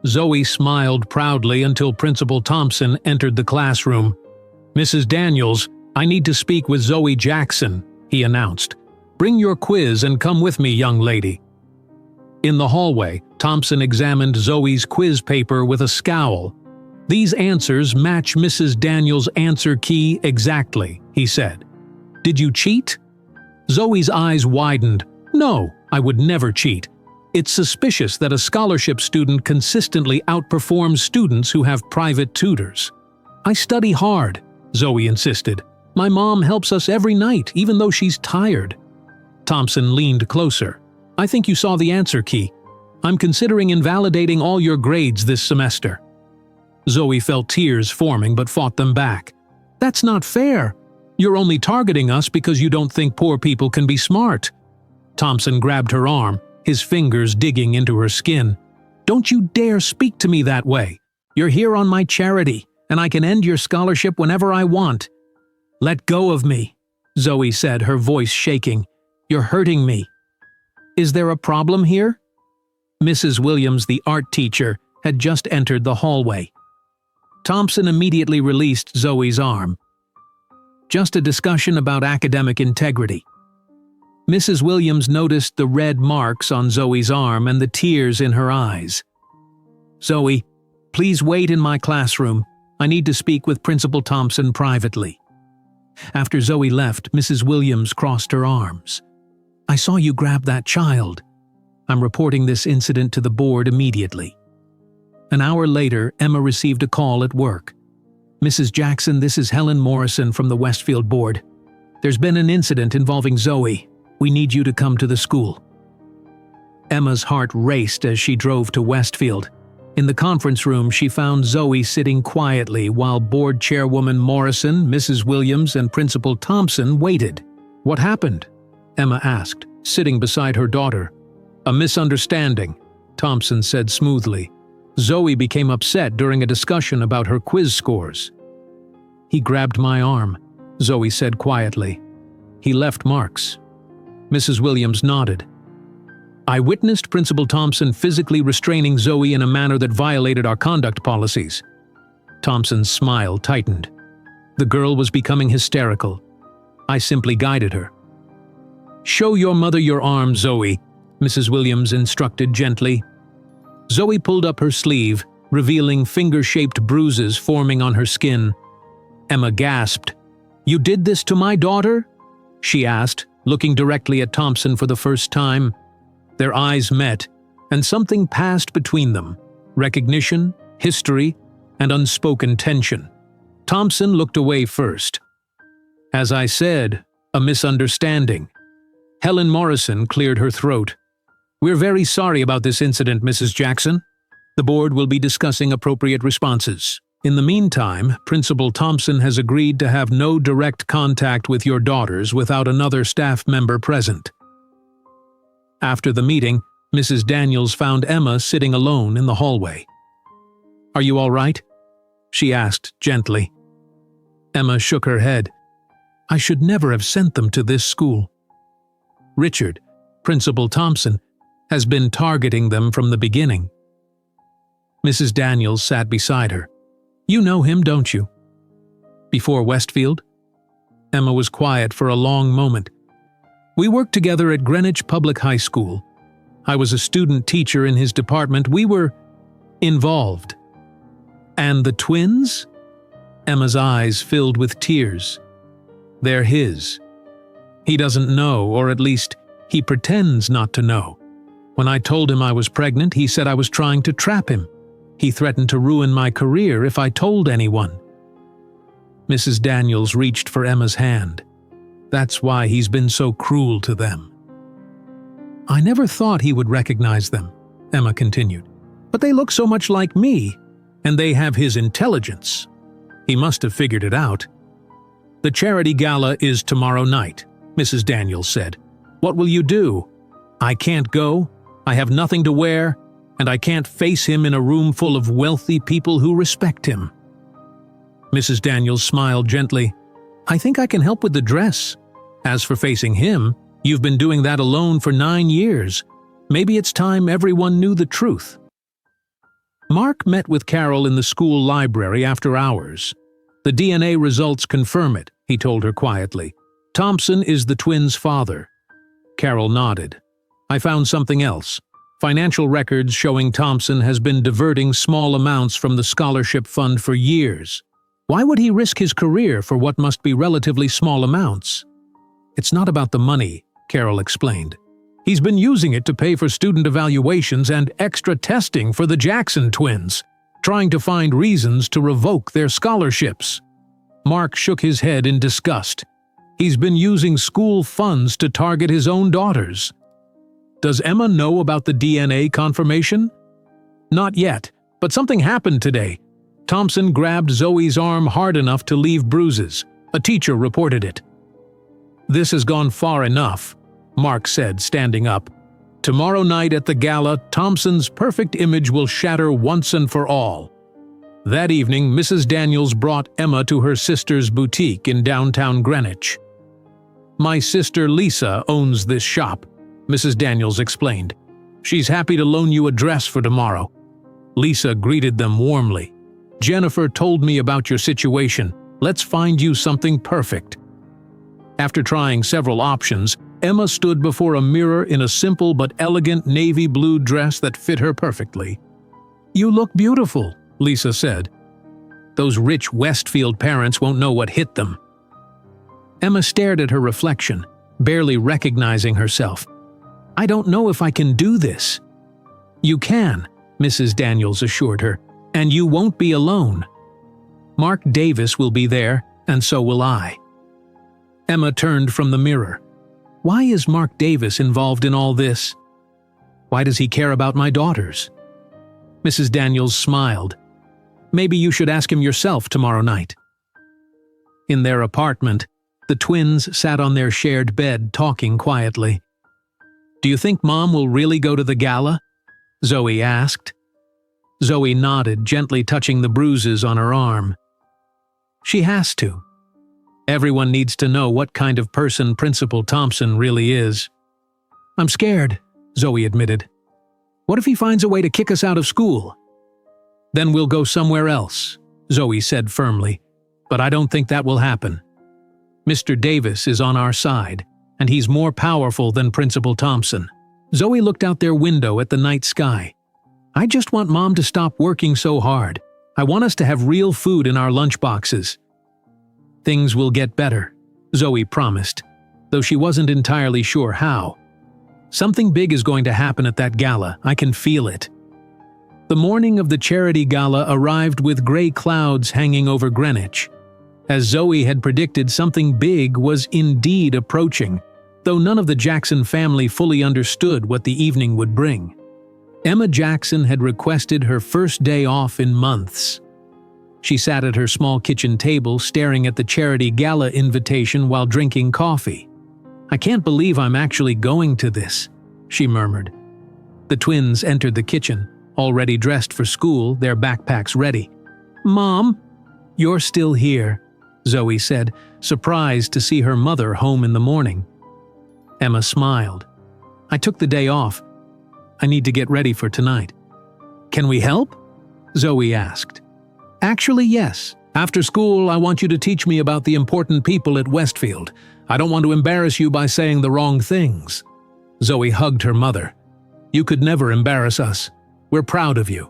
Zoe smiled proudly until Principal Thompson entered the classroom. "Mrs. Daniels, I need to speak with Zoe Jackson," he announced. "Bring your quiz and come with me, young lady." In the hallway, Thompson examined Zoe's quiz paper with a scowl. "These answers match Mrs. Daniels' answer key exactly," he said. "Did you cheat?" Zoe's eyes widened. "No, I would never cheat. It's suspicious that a scholarship student consistently outperforms students who have private tutors." "I study hard," Zoe insisted. "My mom helps us every night, even though she's tired." Thompson leaned closer. "I think you saw the answer key. I'm considering invalidating all your grades this semester." Zoe felt tears forming but fought them back. "That's not fair. You're only targeting us because you don't think poor people can be smart." Thompson grabbed her arm, his fingers digging into her skin. "Don't you dare speak to me that way. You're here on my charity, and I can end your scholarship whenever I want." "Let go of me," Zoe said, her voice shaking. "You're hurting me." "Is there a problem here?" Mrs. Williams, the art teacher, had just entered the hallway. Thompson immediately released Zoe's arm. "Just a discussion about academic integrity." Mrs. Williams noticed the red marks on Zoe's arm and the tears in her eyes. "Zoe, please wait in my classroom. I need to speak with Principal Thompson privately." After Zoe left, Mrs. Williams crossed her arms. "I saw you grab that child. I'm reporting this incident to the board immediately." An hour later, Emma received a call at work. "Mrs. Jackson, this is Helen Morrison from the Westfield board. There's been an incident involving Zoe. We need you to come to the school." Emma's heart raced as she drove to Westfield. In the conference room, she found Zoe sitting quietly while board chairwoman Morrison, Mrs. Williams, and Principal Thompson waited. "What happened?" Emma asked, sitting beside her daughter. "A misunderstanding," Thompson said smoothly. "Zoe became upset during a discussion about her quiz scores." "He grabbed my arm," Zoe said quietly. "He left marks." Mrs. Williams nodded. "I witnessed Principal Thompson physically restraining Zoe in a manner that violated our conduct policies." Thompson's smile tightened. The girl was becoming hysterical. I simply guided her. "Show your mother your arm, Zoe," Mrs. Williams instructed gently. Zoe pulled up her sleeve, revealing finger-shaped bruises forming on her skin. Emma gasped. "You did this to my daughter?" she asked, looking directly at Thompson for the first time. Their eyes met, and something passed between them. Recognition, history, and unspoken tension. Thompson looked away first. "As I said, a misunderstanding." Helen Morrison cleared her throat. "We're very sorry about this incident, Mrs. Jackson. The board will be discussing appropriate responses. In the meantime, Principal Thompson has agreed to have no direct contact with your daughters without another staff member present." After the meeting, Mrs. Daniels found Emma sitting alone in the hallway. "Are you all right?" she asked gently. Emma shook her head. "I should never have sent them to this school. Richard, Principal Thompson, has been targeting them from the beginning." Mrs. Daniels sat beside her. "You know him, don't you?" "Before Westfield?" Emma was quiet for a long moment. "We worked together at Greenwich Public High School. I was a student teacher in his department. We were involved." "And the twins?" Emma's eyes filled with tears. "They're his. He doesn't know, or at least, he pretends not to know. When I told him I was pregnant, he said I was trying to trap him. He threatened to ruin my career if I told anyone." Mrs. Daniels reached for Emma's hand. "That's why he's been so cruel to them." "I never thought he would recognize them," Emma continued. "But they look so much like me, and they have his intelligence. He must have figured it out." "The charity gala is tomorrow night," Mrs. Daniels said. "What will you do?" "I can't go, I have nothing to wear, and I can't face him in a room full of wealthy people who respect him." Mrs. Daniels smiled gently. "I think I can help with the dress. As for facing him, you've been doing that alone for 9 years. Maybe it's time everyone knew the truth." Mark met with Carol in the school library after hours. "The DNA results confirm it," he told her quietly. "Thompson is the twins' father." Carol nodded. "I found something else. Financial records showing Thompson has been diverting small amounts from the scholarship fund for years. Why would he risk his career for what must be relatively small amounts?" "It's not about the money," Carol explained. "He's been using it to pay for student evaluations and extra testing for the Jackson twins, trying to find reasons to revoke their scholarships." Mark shook his head in disgust. "He's been using school funds to target his own daughters." "Does Emma know about the DNA confirmation?" "Not yet, but something happened today. Thompson grabbed Zoe's arm hard enough to leave bruises. A teacher reported it." "This has gone far enough," Mark said, standing up. "Tomorrow night at the gala, Thompson's perfect image will shatter once and for all." That evening, Mrs. Daniels brought Emma to her sister's boutique in downtown Greenwich. "My sister Lisa owns this shop," Mrs. Daniels explained. "She's happy to loan you a dress for tomorrow." Lisa greeted them warmly. "Jennifer told me about your situation. Let's find you something perfect." After trying several options, Emma stood before a mirror in a simple but elegant navy blue dress that fit her perfectly. "You look beautiful," Lisa said. "Those rich Westfield parents won't know what hit them." Emma stared at her reflection, barely recognizing herself. "I don't know if I can do this." "You can," Mrs. Daniels assured her, "and you won't be alone. Mark Davis will be there, and so will I." Emma turned from the mirror. "Why is Mark Davis involved in all this? Why does he care about my daughters?" Mrs. Daniels smiled. "Maybe you should ask him yourself tomorrow night." In their apartment, the twins sat on their shared bed talking quietly. "Do you think Mom will really go to the gala?" Zoe asked. Zoe nodded, gently touching the bruises on her arm. "She has to. Everyone needs to know what kind of person Principal Thompson really is." "I'm scared," Zoe admitted. "What if he finds a way to kick us out of school?" "Then we'll go somewhere else," Zoe said firmly, "but I don't think that will happen. Mr. Davis is on our side, and he's more powerful than Principal Thompson." Zoe looked out their window at the night sky. "I just want Mom to stop working so hard. I want us to have real food in our lunchboxes." "Things will get better," Zoe promised, though she wasn't entirely sure how. "Something big is going to happen at that gala, I can feel it." The morning of the charity gala arrived with gray clouds hanging over Greenwich. As Zoe had predicted, something big was indeed approaching, though none of the Jackson family fully understood what the evening would bring. Emma Jackson had requested her first day off in months. She sat at her small kitchen table staring at the charity gala invitation while drinking coffee. "I can't believe I'm actually going to this," she murmured. The twins entered the kitchen, already dressed for school, their backpacks ready. "Mom, you're still here," Zoe said, surprised to see her mother home in the morning. Emma smiled. "I took the day off. I need to get ready for tonight." "Can we help?" Zoe asked. "Actually, yes. After school, I want you to teach me about the important people at Westfield. I don't want to embarrass you by saying the wrong things." Zoe hugged her mother. "You could never embarrass us. We're proud of you."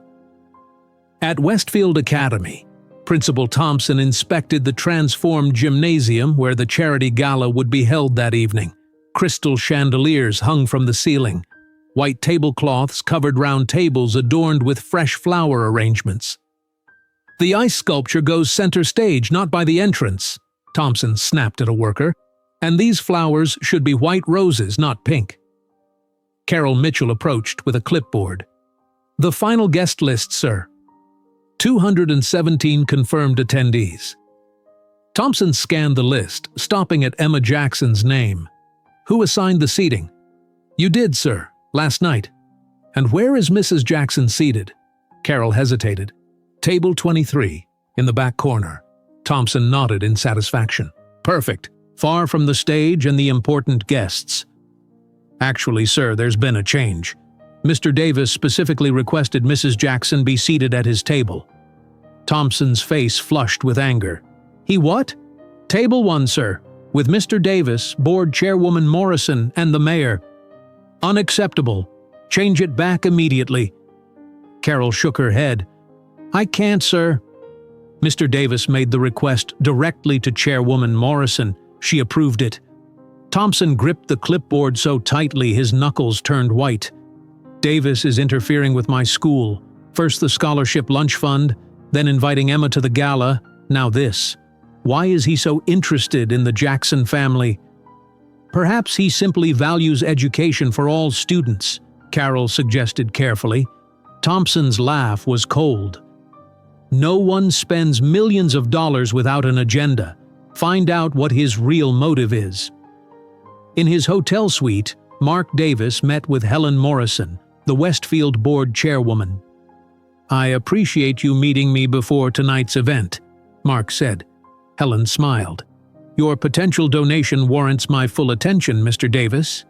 At Westfield Academy, Principal Thompson inspected the transformed gymnasium where the charity gala would be held that evening. Crystal chandeliers hung from the ceiling. White tablecloths covered round tables adorned with fresh flower arrangements. "The ice sculpture goes center stage, not by the entrance," Thompson snapped at a worker. "And these flowers should be white roses, not pink." Carol Mitchell approached with a clipboard. "The final guest list, sir. 217 confirmed attendees." Thompson scanned the list, stopping at Emma Jackson's name. "Who assigned the seating?" "You did, sir. Last night." "And where is Mrs. Jackson seated?" Carol hesitated. "Table 23, in the back corner." Thompson nodded in satisfaction. "Perfect. Far from the stage and the important guests." "Actually, sir, there's been a change. Mr. Davis specifically requested Mrs. Jackson be seated at his table." Thompson's face flushed with anger. "He what?" "Table 1, sir, with Mr. Davis, Board Chairwoman Morrison, and the Mayor." "Unacceptable. Change it back immediately." Carol shook her head. "I can't, sir." Mr. Davis made the request directly to Chairwoman Morrison. She approved it. Thompson gripped the clipboard so tightly his knuckles turned white. "Davis is interfering with my school. First the scholarship lunch fund, then inviting Emma to the gala, now this. Why is he so interested in the Jackson family?" "Perhaps he simply values education for all students," Carol suggested carefully. Thompson's laugh was cold. "No one spends millions of dollars without an agenda. Find out what his real motive is." In his hotel suite, Mark Davis met with Helen Morrison, the Westfield Board Chairwoman. "I appreciate you meeting me before tonight's event," Mark said. Helen smiled. "Your potential donation warrants my full attention, Mr. Davis."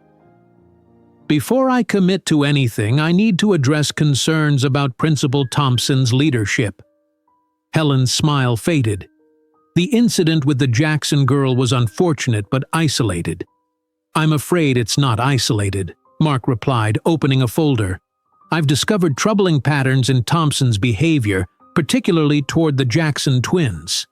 "Before I commit to anything, I need to address concerns about Principal Thompson's leadership." Helen's smile faded. "The incident with the Jackson girl was unfortunate but isolated." "I'm afraid it's not isolated," Mark replied, opening a folder. "I've discovered troubling patterns in Thompson's behavior, particularly toward the Jackson twins.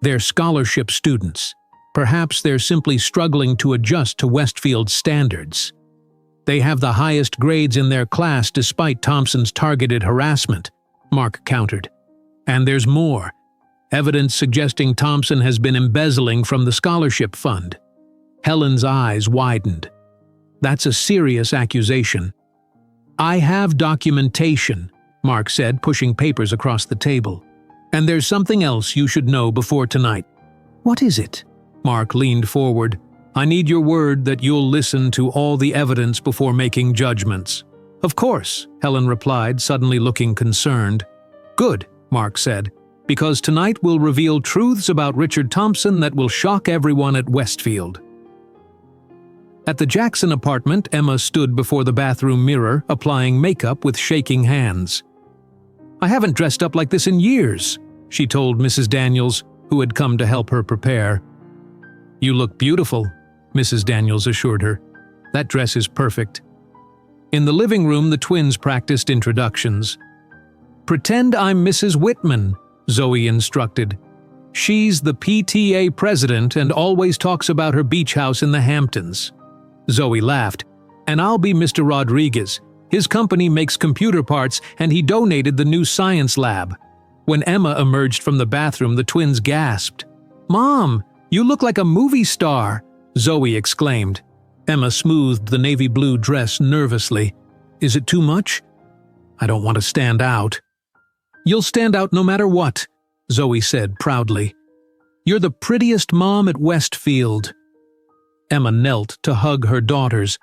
They're scholarship students. Perhaps they're simply struggling to adjust to Westfield's standards. They have the highest grades in their class despite Thompson's targeted harassment," Mark countered. "And there's more. Evidence suggesting Thompson has been embezzling from the scholarship fund." Helen's eyes widened. "That's a serious accusation." "I have documentation," Mark said, pushing papers across the table. "And there's something else you should know before tonight." "What is it?" Mark leaned forward. "I need your word that you'll listen to all the evidence before making judgments." "Of course," Helen replied, suddenly looking concerned. "Good," Mark said, "because tonight we'll reveal truths about Richard Thompson that will shock everyone at Westfield." At the Jackson apartment, Emma stood before the bathroom mirror, applying makeup with shaking hands. "I haven't dressed up like this in years," she told Mrs. Daniels, who had come to help her prepare. "You look beautiful," Mrs. Daniels assured her. "That dress is perfect." In the living room, the twins practiced introductions. "Pretend I'm Mrs. Whitman," Zoe instructed. "She's the PTA president and always talks about her beach house in the Hamptons." Zoe laughed. "And I'll be Mr. Rodriguez. His company makes computer parts and he donated the new science lab." When Emma emerged from the bathroom, the twins gasped. "Mom, you look like a movie star," Zoe exclaimed. Emma smoothed the navy blue dress nervously. "Is it too much? I don't want to stand out." "You'll stand out no matter what," Zoe said proudly. "You're the prettiest mom at Westfield." Emma knelt to hug her daughters.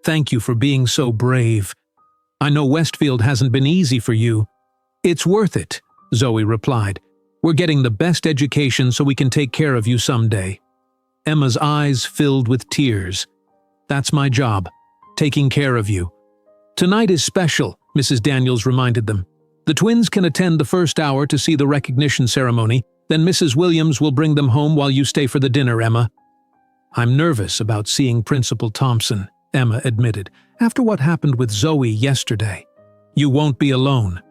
"Thank you for being so brave. I know Westfield hasn't been easy for you." "It's worth it," Zoe replied. "We're getting the best education so we can take care of you someday." Emma's eyes filled with tears. "That's my job, taking care of you." "Tonight is special," Mrs. Daniels reminded them. "The twins can attend the first hour to see the recognition ceremony, then Mrs. Williams will bring them home while you stay for the dinner, Emma." "I'm nervous about seeing Principal Thompson," Emma admitted, "after what happened with Zoe yesterday." "You won't be alone,"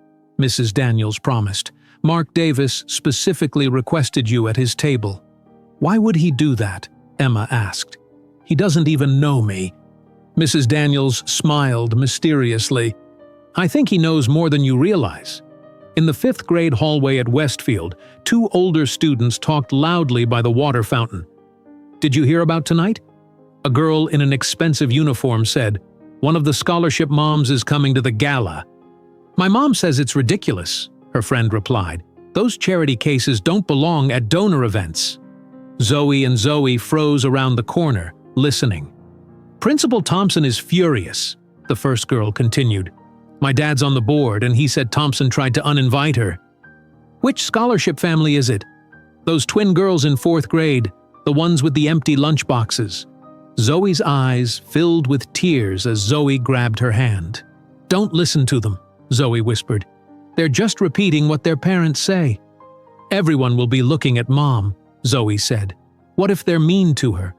Mrs. Daniels promised. "Mark Davis specifically requested you at his table." "Why would he do that?" Emma asked. "He doesn't even know me." Mrs. Daniels smiled mysteriously. "I think he knows more than you realize." In the 5th grade hallway at Westfield, 2 older students talked loudly by the water fountain. "Did you hear about tonight?" A girl in an expensive uniform said, "One of the scholarship moms is coming to the gala." "My mom says it's ridiculous," her friend replied. "Those charity cases don't belong at donor events." Zoe and Zoe froze around the corner, listening. "Principal Thompson is furious," the first girl continued. "My dad's on the board and he said Thompson tried to uninvite her." "Which scholarship family is it?" "Those twin girls in 4th grade, the ones with the empty lunchboxes." Zoe's eyes filled with tears as Zoe grabbed her hand. "Don't listen to them," Zoe whispered. "They're just repeating what their parents say." "Everyone will be looking at Mom," Zoe said. "What if they're mean to her?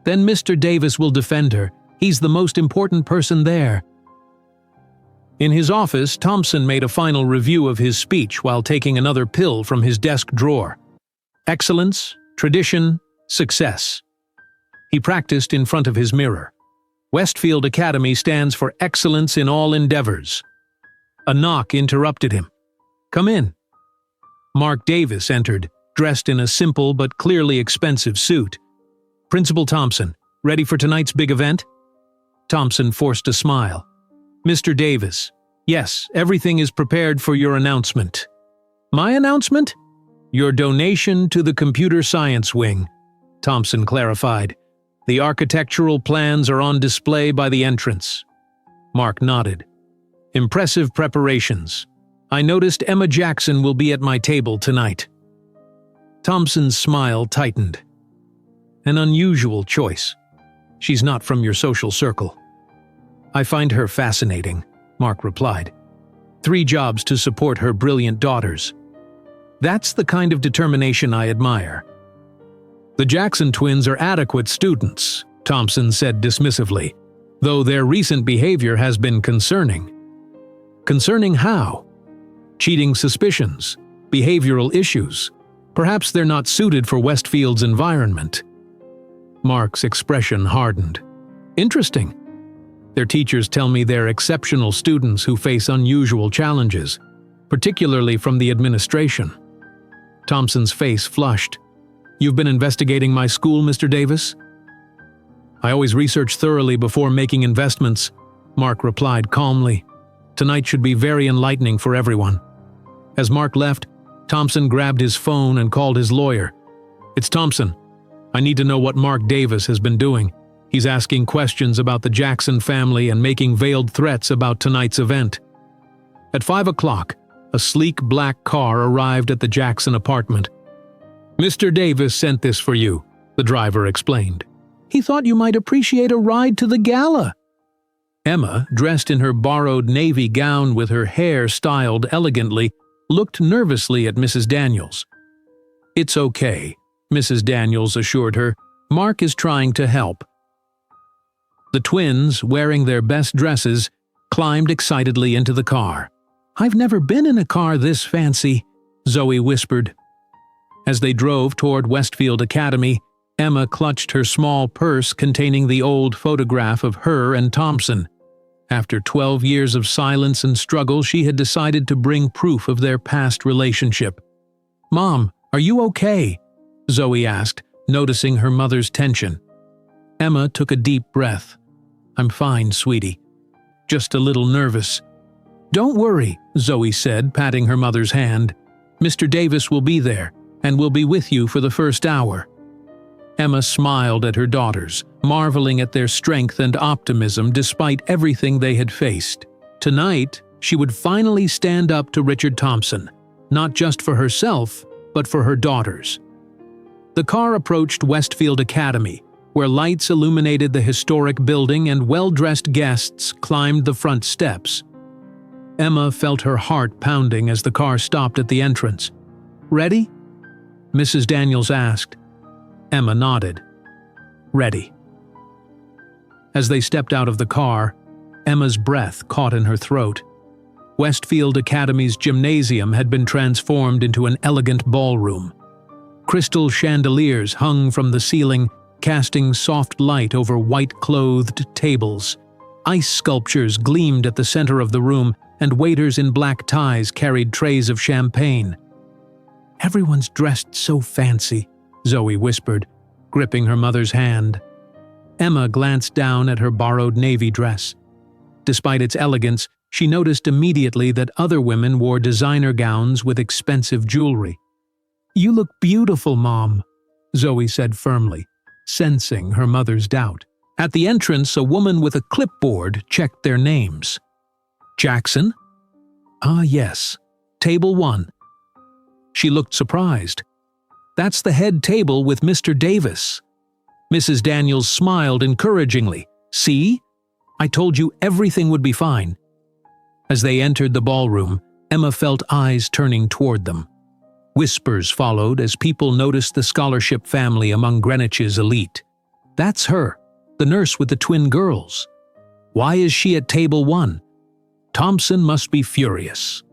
Then Mr. Davis will defend her. He's the most important person there." In his office, Thompson made a final review of his speech while taking another pill from his desk drawer. Excellence, tradition, success. He practiced in front of his mirror. Westfield Academy stands for excellence in all endeavors. A knock interrupted him. "Come in." Mark Davis entered, dressed in a simple but clearly expensive suit. "Principal Thompson, ready for tonight's big event?" Thompson forced a smile. "Mr. Davis, yes, everything is prepared for your announcement." "My announcement?" "Your donation to the computer science wing," Thompson clarified. "The architectural plans are on display by the entrance." Mark nodded. "Impressive preparations. I noticed Emma Jackson will be at my table tonight." Thompson's smile tightened. "An unusual choice. She's not from your social circle." "I find her fascinating," Mark replied. 3 jobs to support her brilliant daughters. That's the kind of determination I admire." "The Jackson twins are adequate students," Thompson said dismissively, "though their recent behavior has been concerning." "Concerning how?" "Cheating suspicions, behavioral issues. Perhaps they're not suited for Westfield's environment." Mark's expression hardened. "Interesting. Their teachers tell me they're exceptional students who face unusual challenges, particularly from the administration." Thompson's face flushed. "You've been investigating my school, Mr. Davis?" "I always research thoroughly before making investments," Mark replied calmly. "Tonight should be very enlightening for everyone." As Mark left, Thompson grabbed his phone and called his lawyer. "It's Thompson. I need to know what Mark Davis has been doing. He's asking questions about the Jackson family and making veiled threats about tonight's event." At 5 o'clock, a sleek black car arrived at the Jackson apartment. "Mr. Davis sent this for you," the driver explained. "He thought you might appreciate a ride to the gala." Emma, dressed in her borrowed navy gown with her hair styled elegantly, looked nervously at Mrs. Daniels. "It's okay," Mrs. Daniels assured her. "Mark is trying to help." The twins, wearing their best dresses, climbed excitedly into the car. "I've never been in a car this fancy," Zoe whispered. As they drove toward Westfield Academy, Emma clutched her small purse containing the old photograph of her and Thompson. After 12 years of silence and struggle, she had decided to bring proof of their past relationship. "Mom, are you okay?" Zoe asked, noticing her mother's tension. Emma took a deep breath. "I'm fine, sweetie. Just a little nervous." "Don't worry," Zoe said, patting her mother's hand. "Mr. Davis will be there, and will be with you for the first hour." Emma smiled at her daughters, marveling at their strength and optimism despite everything they had faced. Tonight, she would finally stand up to Richard Thompson, not just for herself, but for her daughters. The car approached Westfield Academy, where lights illuminated the historic building and well-dressed guests climbed the front steps. Emma felt her heart pounding as the car stopped at the entrance. "Ready?" Mrs. Daniels asked. Emma nodded. "Ready." As they stepped out of the car, Emma's breath caught in her throat. Westfield Academy's gymnasium had been transformed into an elegant ballroom. Crystal chandeliers hung from the ceiling, casting soft light over white-clothed tables. Ice sculptures gleamed at the center of the room, and waiters in black ties carried trays of champagne. "Everyone's dressed so fancy," Zoe whispered, gripping her mother's hand. Emma glanced down at her borrowed navy dress. Despite its elegance, she noticed immediately that other women wore designer gowns with expensive jewelry. "You look beautiful, Mom," Zoe said firmly, sensing her mother's doubt. At the entrance, a woman with a clipboard checked their names. "Jackson?" "Ah, yes. Table 1. She looked surprised. "That's the head table with Mr. Davis." Mrs. Daniels smiled encouragingly. "See? I told you everything would be fine." As they entered the ballroom, Emma felt eyes turning toward them. Whispers followed as people noticed the scholarship family among Greenwich's elite. "That's her, the nurse with the twin girls. Why is she at table 1? Thompson must be furious."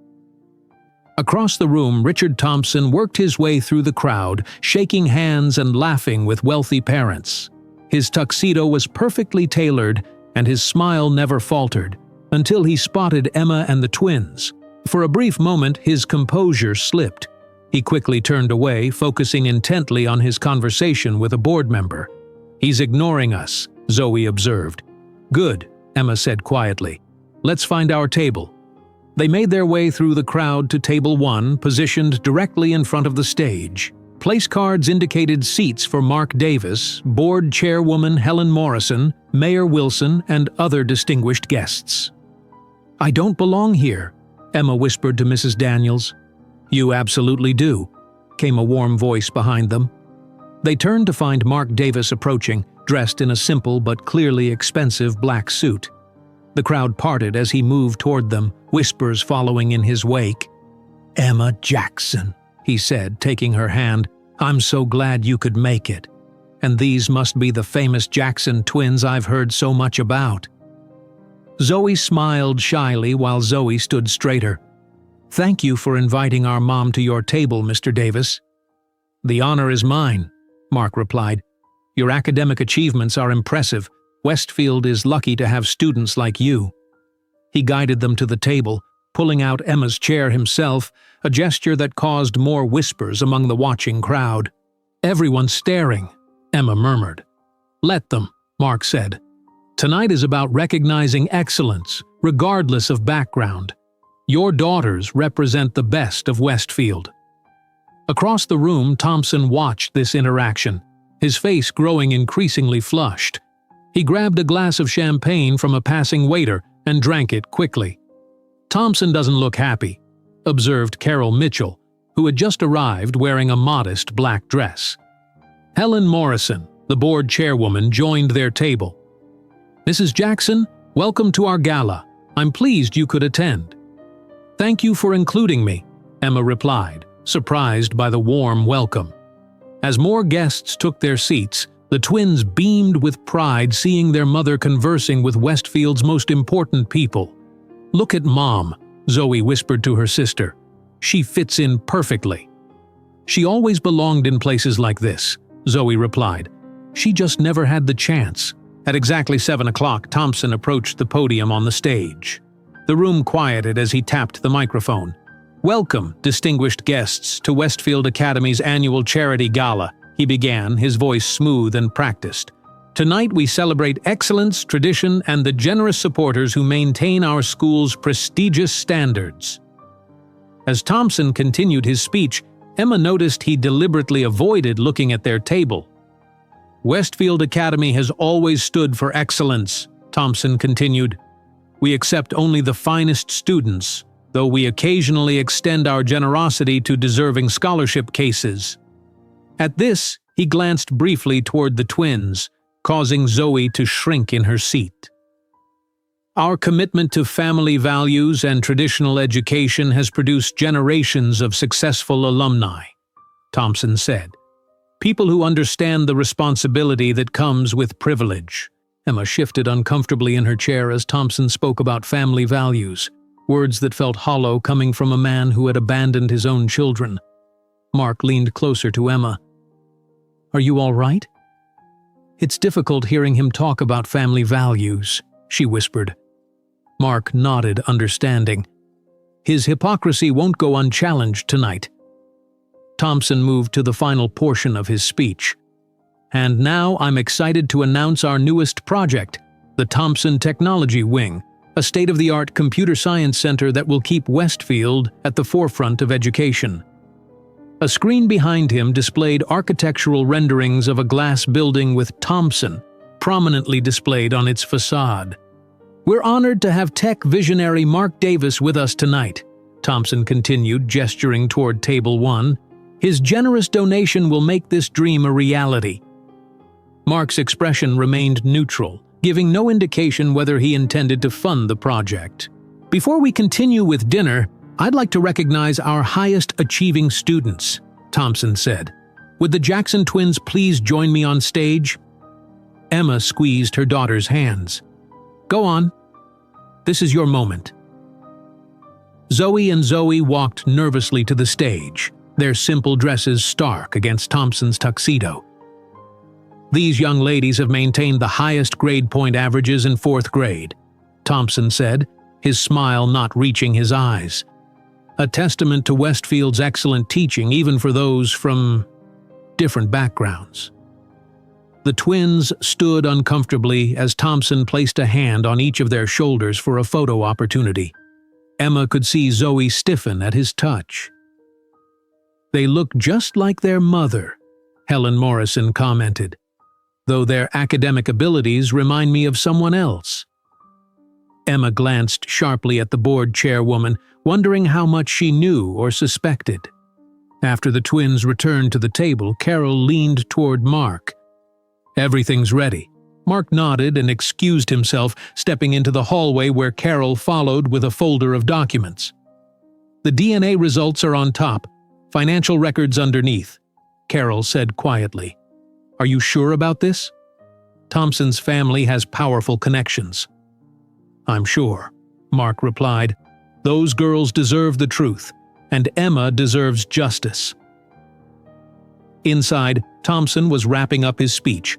Across the room, Richard Thompson worked his way through the crowd, shaking hands and laughing with wealthy parents. His tuxedo was perfectly tailored, and his smile never faltered, until he spotted Emma and the twins. For a brief moment, his composure slipped. He quickly turned away, focusing intently on his conversation with a board member. "He's ignoring us," Zoe observed. "Good," Emma said quietly. "Let's find our table." They made their way through the crowd to table 1, positioned directly in front of the stage. Place cards indicated seats for Mark Davis, board chairwoman Helen Morrison, Mayor Wilson, and other distinguished guests. "I don't belong here," Emma whispered to Mrs. Daniels. "You absolutely do," came a warm voice behind them. They turned to find Mark Davis approaching, dressed in a simple but clearly expensive black suit. The crowd parted as he moved toward them, whispers following in his wake. "Emma Jackson," he said, taking her hand. "I'm so glad you could make it. And these must be the famous Jackson twins I've heard so much about." Zoe smiled shyly while Zoe stood straighter. "Thank you for inviting our mom to your table, Mr. Davis." "The honor is mine," Mark replied. "Your academic achievements are impressive. Westfield is lucky to have students like you." He guided them to the table, pulling out Emma's chair himself, a gesture that caused more whispers among the watching crowd. "Everyone's staring," Emma murmured. "Let them," Mark said. "Tonight is about recognizing excellence, regardless of background. Your daughters represent the best of Westfield." Across the room, Thompson watched this interaction, his face growing increasingly flushed. He grabbed a glass of champagne from a passing waiter and drank it quickly. "Thompson doesn't look happy," observed Carol Mitchell, who had just arrived wearing a modest black dress. Helen Morrison, the board chairwoman, joined their table. "Mrs. Jackson, welcome to our gala. I'm pleased you could attend." "Thank you for including me," Emma replied, surprised by the warm welcome. As more guests took their seats, the twins beamed with pride seeing their mother conversing with Westfield's most important people. "Look at Mom," Zoe whispered to her sister. "She fits in perfectly." "She always belonged in places like this," Zoe replied. "She just never had the chance." At exactly 7 o'clock, Thompson approached the podium on the stage. The room quieted as he tapped the microphone. "Welcome, distinguished guests, to Westfield Academy's annual charity gala," he began, his voice smooth and practiced. "Tonight we celebrate excellence, tradition, and the generous supporters who maintain our school's prestigious standards." As Thompson continued his speech, Emma noticed he deliberately avoided looking at their table. "Westfield Academy has always stood for excellence," Thompson continued. "We accept only the finest students, though we occasionally extend our generosity to deserving scholarship cases." At this, he glanced briefly toward the twins, causing Zoe to shrink in her seat. "Our commitment to family values and traditional education has produced generations of successful alumni," Thompson said. "People who understand the responsibility that comes with privilege." Emma shifted uncomfortably in her chair as Thompson spoke about family values, words that felt hollow coming from a man who had abandoned his own children. Mark leaned closer to Emma. "Are you all right?" "It's difficult hearing him talk about family values," she whispered. Mark nodded, understanding. "His hypocrisy won't go unchallenged tonight." Thompson moved to the final portion of his speech. "And now I'm excited to announce our newest project, the Thompson Technology Wing, a state-of-the-art computer science center that will keep Westfield at the forefront of education." A screen behind him displayed architectural renderings of a glass building with Thompson prominently displayed on its facade. "We're honored to have tech visionary Mark Davis with us tonight," Thompson continued, gesturing toward Table 1. "His generous donation will make this dream a reality." Mark's expression remained neutral, giving no indication whether he intended to fund the project. "Before we continue with dinner, I'd like to recognize our highest-achieving students," Thompson said. "Would the Jackson twins please join me on stage?" Emma squeezed her daughter's hands. "Go on. This is your moment." Zoe and Zoe walked nervously to the stage, their simple dresses stark against Thompson's tuxedo. "These young ladies have maintained the highest grade point averages in 4th grade," Thompson said, his smile not reaching his eyes. "A testament to Westfield's excellent teaching even for those from different backgrounds." The twins stood uncomfortably as Thompson placed a hand on each of their shoulders for a photo opportunity. Emma could see Zoe stiffen at his touch. "They look just like their mother," Helen Morrison commented, "though their academic abilities remind me of someone else." Emma glanced sharply at the board chairwoman, wondering how much she knew or suspected. After the twins returned to the table, Carol leaned toward Mark. "Everything's ready." Mark nodded and excused himself, stepping into the hallway where Carol followed with a folder of documents. "The DNA results are on top, financial records underneath," Carol said quietly. "Are you sure about this?" "Thompson's family has powerful connections." "I'm sure," Mark replied. "Those girls deserve the truth, and Emma deserves justice." Inside, Thompson was wrapping up his speech.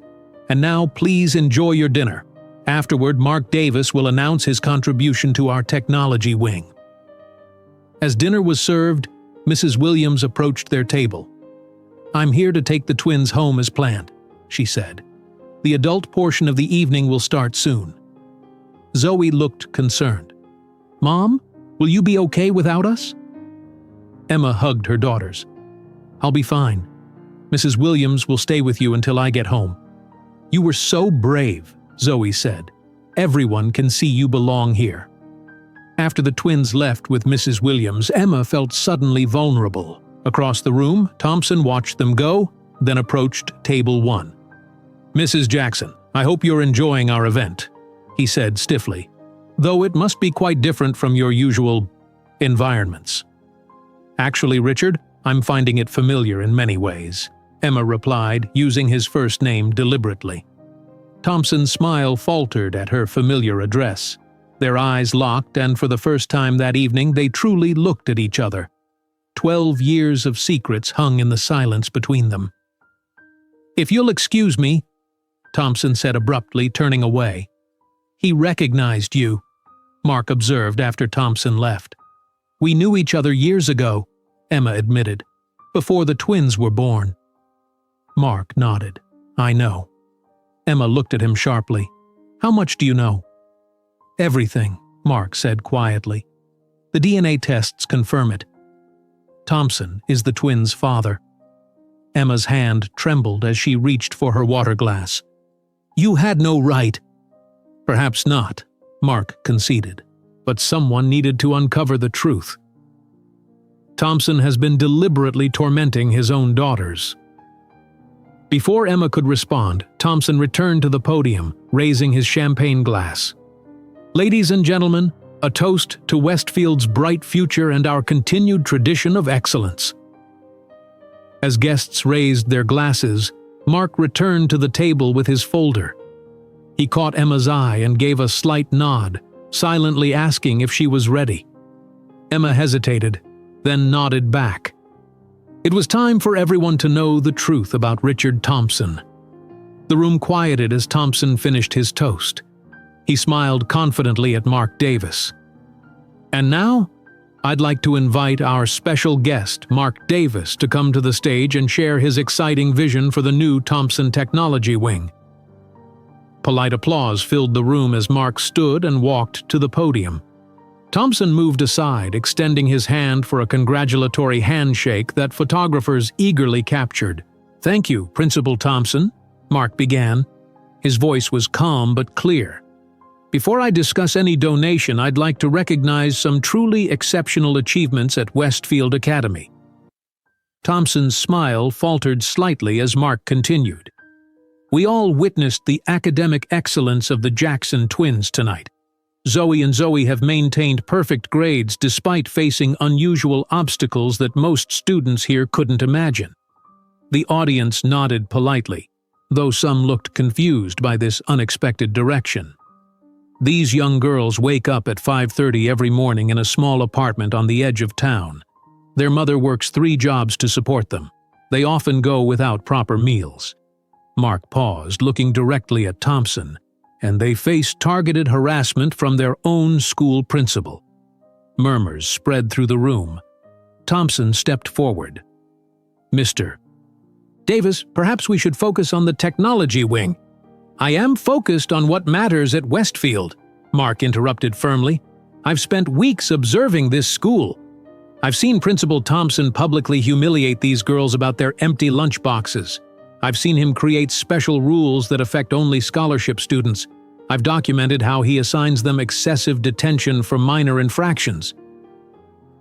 "And now please enjoy your dinner. Afterward, Mark Davis will announce his contribution to our technology wing." As dinner was served, Mrs. Williams approached their table. "I'm here to take the twins home as planned," she said. "The adult portion of the evening will start soon." Zoe looked concerned. "Mom, will you be okay without us?" Emma hugged her daughters. "I'll be fine. Mrs. Williams will stay with you until I get home." "You were so brave," Zoe said. "Everyone can see you belong here." After the twins left with Mrs. Williams, Emma felt suddenly vulnerable. Across the room, Thompson watched them go, then approached Table 1. "Mrs. Jackson, I hope you're enjoying our event," he said stiffly, "though it must be quite different from your usual environments." Actually, Richard, I'm finding it familiar in many ways, Emma replied, using his first name deliberately. Thompson's smile faltered at her familiar address. Their eyes locked, and for the first time that evening they truly looked at each other. 12 years of secrets hung in the silence between them. "If you'll excuse me," Thompson said abruptly, turning away. "He recognized you," Mark observed after Thompson left. "We knew each other years ago," Emma admitted, "before the twins were born." Mark nodded. "I know." Emma looked at him sharply. "How much do you know?" "Everything," Mark said quietly. "The DNA tests confirm it. Thompson is the twins' father." Emma's hand trembled as she reached for her water glass. "You had no right." "Perhaps not," Mark conceded, "but someone needed to uncover the truth. Thompson has been deliberately tormenting his own daughters." Before Emma could respond, Thompson returned to the podium, raising his champagne glass. "Ladies and gentlemen, a toast to Westfield's bright future and our continued tradition of excellence." As guests raised their glasses, Mark returned to the table with his folder. He caught Emma's eye and gave a slight nod, silently asking if she was ready. Emma hesitated, then nodded back. It was time for everyone to know the truth about Richard Thompson. The room quieted as Thompson finished his toast. He smiled confidently at Mark Davis. "And now, I'd like to invite our special guest, Mark Davis, to come to the stage and share his exciting vision for the new Thompson Technology Wing." Polite applause filled the room as Mark stood and walked to the podium. Thompson moved aside, extending his hand for a congratulatory handshake that photographers eagerly captured. "Thank you, Principal Thompson," Mark began. His voice was calm but clear. "Before I discuss any donation, I'd like to recognize some truly exceptional achievements at Westfield Academy." Thompson's smile faltered slightly as Mark continued. "We all witnessed the academic excellence of the Jackson twins tonight. Zoe and Zoe have maintained perfect grades despite facing unusual obstacles that most students here couldn't imagine." The audience nodded politely, though some looked confused by this unexpected direction. "These young girls wake up at 5:30 every morning in a small apartment on the edge of town. Their mother works 3 jobs to support them. They often go without proper meals." Mark paused, looking directly at Thompson, "and they face targeted harassment from their own school principal." Murmurs spread through the room. Thompson stepped forward. "Mr. Davis, perhaps we should focus on the technology wing." "I am focused on what matters at Westfield," Mark interrupted firmly. "I've spent weeks observing this school. I've seen Principal Thompson publicly humiliate these girls about their empty lunchboxes. I've seen him create special rules that affect only scholarship students. I've documented how he assigns them excessive detention for minor infractions."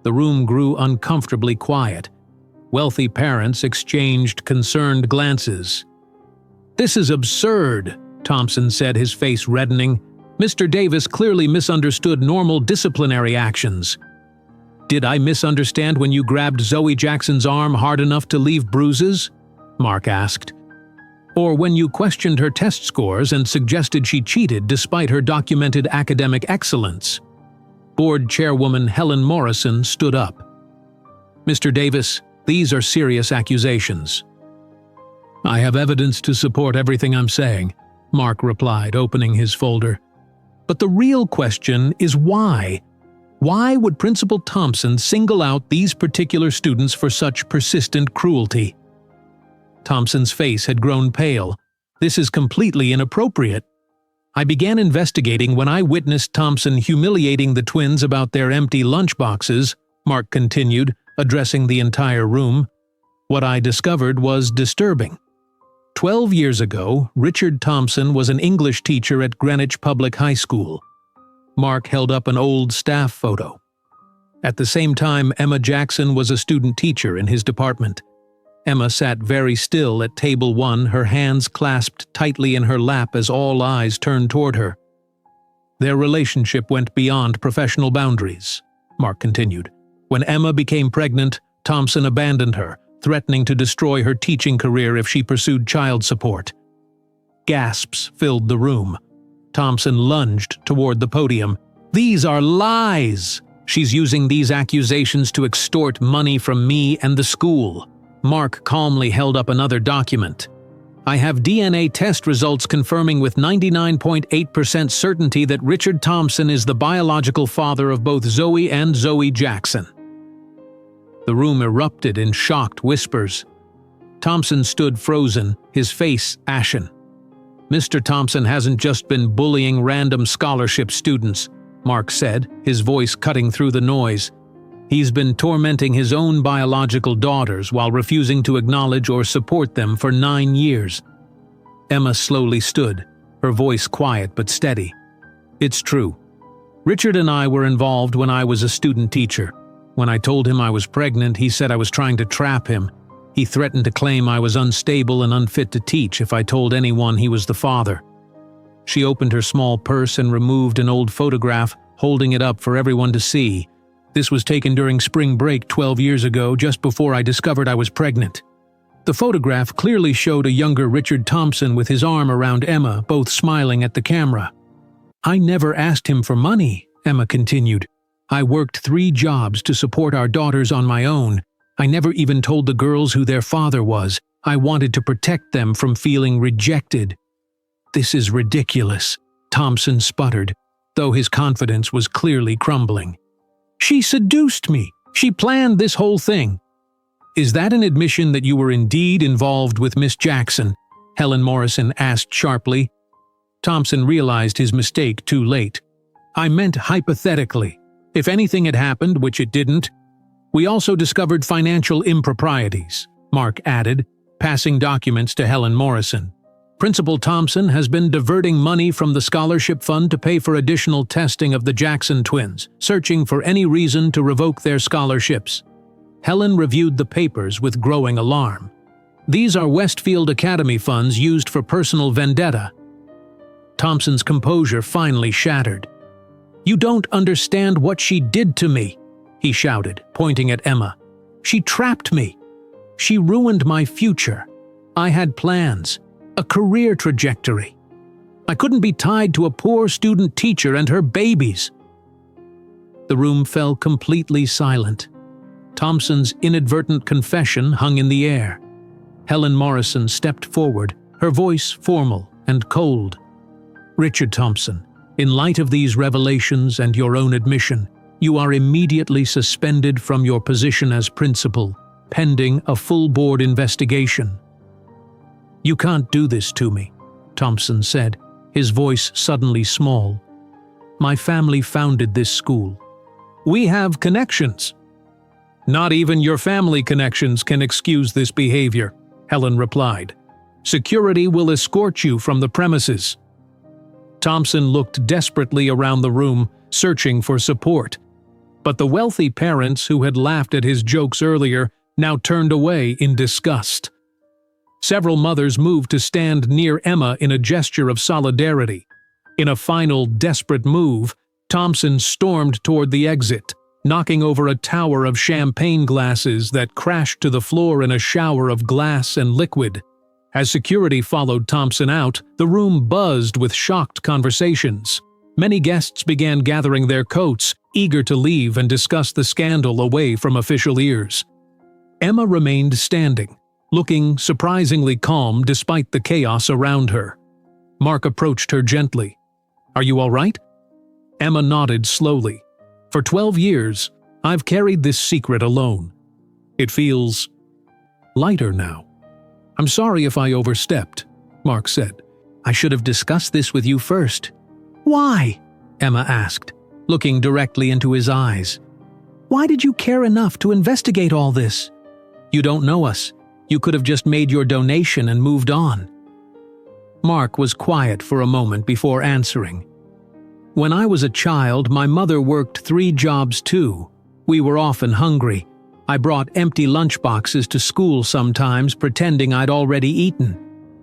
The room grew uncomfortably quiet. Wealthy parents exchanged concerned glances. "This is absurd," Thompson said, his face reddening. "Mr. Davis clearly misunderstood normal disciplinary actions." "Did I misunderstand when you grabbed Zoe Jackson's arm hard enough to leave bruises?" Mark asked. "Or when you questioned her test scores and suggested she cheated despite her documented academic excellence?" Board Chairwoman Helen Morrison stood up. "Mr. Davis, these are serious accusations." "I have evidence to support everything I'm saying," Mark replied, opening his folder. "But the real question is why? Why would Principal Thompson single out these particular students for such persistent cruelty?" Thompson's face had grown pale. "This is completely inappropriate. I began investigating when I witnessed Thompson humiliating the twins about their empty lunchboxes," Mark continued, addressing the entire room. "What I discovered was disturbing. 12 years ago, Richard Thompson was an English teacher at Greenwich Public High School." Mark held up an old staff photo. At the same time, Emma Jackson was a student teacher in his department. Emma sat very still at table 1, her hands clasped tightly in her lap as all eyes turned toward her. "Their relationship went beyond professional boundaries," Mark continued. When Emma became pregnant, Thompson abandoned her, threatening to destroy her teaching career if she pursued child support. Gasps filled the room. Thompson lunged toward the podium. "These are lies! She's using these accusations to extort money from me and the school." Mark calmly held up another document. "I have DNA test results confirming with 99.8% certainty that Richard Thompson is the biological father of both Zoe and Zoe Jackson." The room erupted in shocked whispers. Thompson stood frozen, his face ashen. "Mr. Thompson hasn't just been bullying random scholarship students," Mark said, his voice cutting through the noise. "He's been tormenting his own biological daughters while refusing to acknowledge or support them for 9 years. Emma slowly stood, her voice quiet but steady. "It's true. Richard and I were involved when I was a student teacher. When I told him I was pregnant, he said I was trying to trap him. He threatened to claim I was unstable and unfit to teach if I told anyone he was the father." She opened her small purse and removed an old photograph, holding it up for everyone to see. "This was taken during spring break 12 years ago, just before I discovered I was pregnant." The photograph clearly showed a younger Richard Thompson with his arm around Emma, both smiling at the camera. "I never asked him for money," Emma continued. "I worked 3 jobs to support our daughters on my own. I never even told the girls who their father was. I wanted to protect them from feeling rejected." "This is ridiculous," Thompson sputtered, though his confidence was clearly crumbling. "She seduced me. She planned this whole thing." "Is that an admission that you were indeed involved with Miss Jackson?" Helen Morrison asked sharply. Thompson realized his mistake too late. "I meant hypothetically. If anything had happened, which it didn't." "We also discovered financial improprieties," Mark added, passing documents to Helen Morrison. "Principal Thompson has been diverting money from the scholarship fund to pay for additional testing of the Jackson twins, searching for any reason to revoke their scholarships." Helen reviewed the papers with growing alarm. "These are Westfield Academy funds used for personal vendetta." Thompson's composure finally shattered. "You don't understand what she did to me," he shouted, pointing at Emma. "She trapped me. She ruined my future. I had plans, a career trajectory. I couldn't be tied to a poor student teacher and her babies." The room fell completely silent. Thompson's inadvertent confession hung in the air. Helen Morrison stepped forward, her voice formal and cold. "Richard Thompson, in light of these revelations and your own admission, you are immediately suspended from your position as principal, pending a full board investigation." "You can't do this to me," Thompson said, his voice suddenly small. "My family founded this school. We have connections." "Not even your family connections can excuse this behavior," Helen replied. "Security will escort you from the premises." Thompson looked desperately around the room, searching for support. But the wealthy parents who had laughed at his jokes earlier now turned away in disgust. Several mothers moved to stand near Emma in a gesture of solidarity. In a final, desperate move, Thompson stormed toward the exit, knocking over a tower of champagne glasses that crashed to the floor in a shower of glass and liquid. As security followed Thompson out, the room buzzed with shocked conversations. Many guests began gathering their coats, eager to leave and discuss the scandal away from official ears. Emma remained standing, looking surprisingly calm despite the chaos around her. Mark approached her gently. "Are you all right?" Emma nodded slowly. "For 12 years, I've carried this secret alone. It feels lighter now." "I'm sorry if I overstepped," Mark said. "I should have discussed this with you first." "Why?" Emma asked, looking directly into his eyes. "Why did you care enough to investigate all this? You don't know us. You could have just made your donation and moved on." Mark was quiet for a moment before answering. "When I was a child, my mother worked 3 jobs too. We were often hungry. I brought empty lunchboxes to school sometimes, pretending I'd already eaten.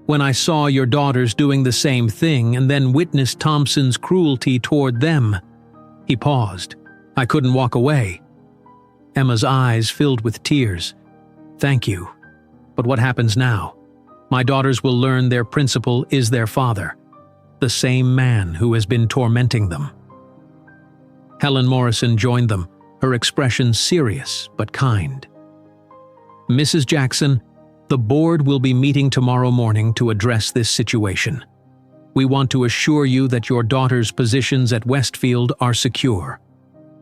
When I saw your daughters doing the same thing and then witnessed Thompson's cruelty toward them." He paused. "I couldn't walk away." Emma's eyes filled with tears. "Thank you. But what happens now? My daughters will learn their principal is their father, the same man who has been tormenting them." Helen Morrison joined them, her expression serious but kind. "Mrs. Jackson, the board will be meeting tomorrow morning to address this situation. We want to assure you that your daughter's positions at Westfield are secure,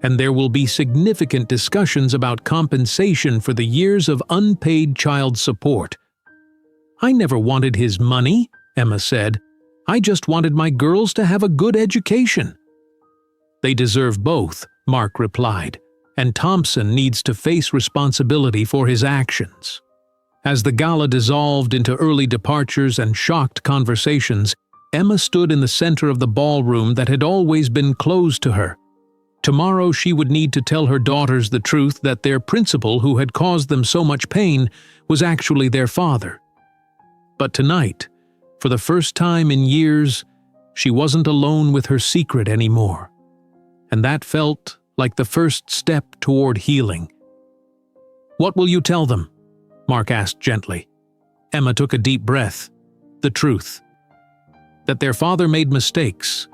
and there will be significant discussions about compensation for the years of unpaid child support." "I never wanted his money," Emma said. "I just wanted my girls to have a good education." "They deserve both," Mark replied, "and Thompson needs to face responsibility for his actions." As the gala dissolved into early departures and shocked conversations, Emma stood in the center of the ballroom that had always been closed to her. Tomorrow she would need to tell her daughters the truth that their principal, who had caused them so much pain, was actually their father. But tonight, for the first time in years, she wasn't alone with her secret anymore. And that felt like the first step toward healing. "What will you tell them?" Mark asked gently. Emma took a deep breath. "The truth. That their father made mistakes,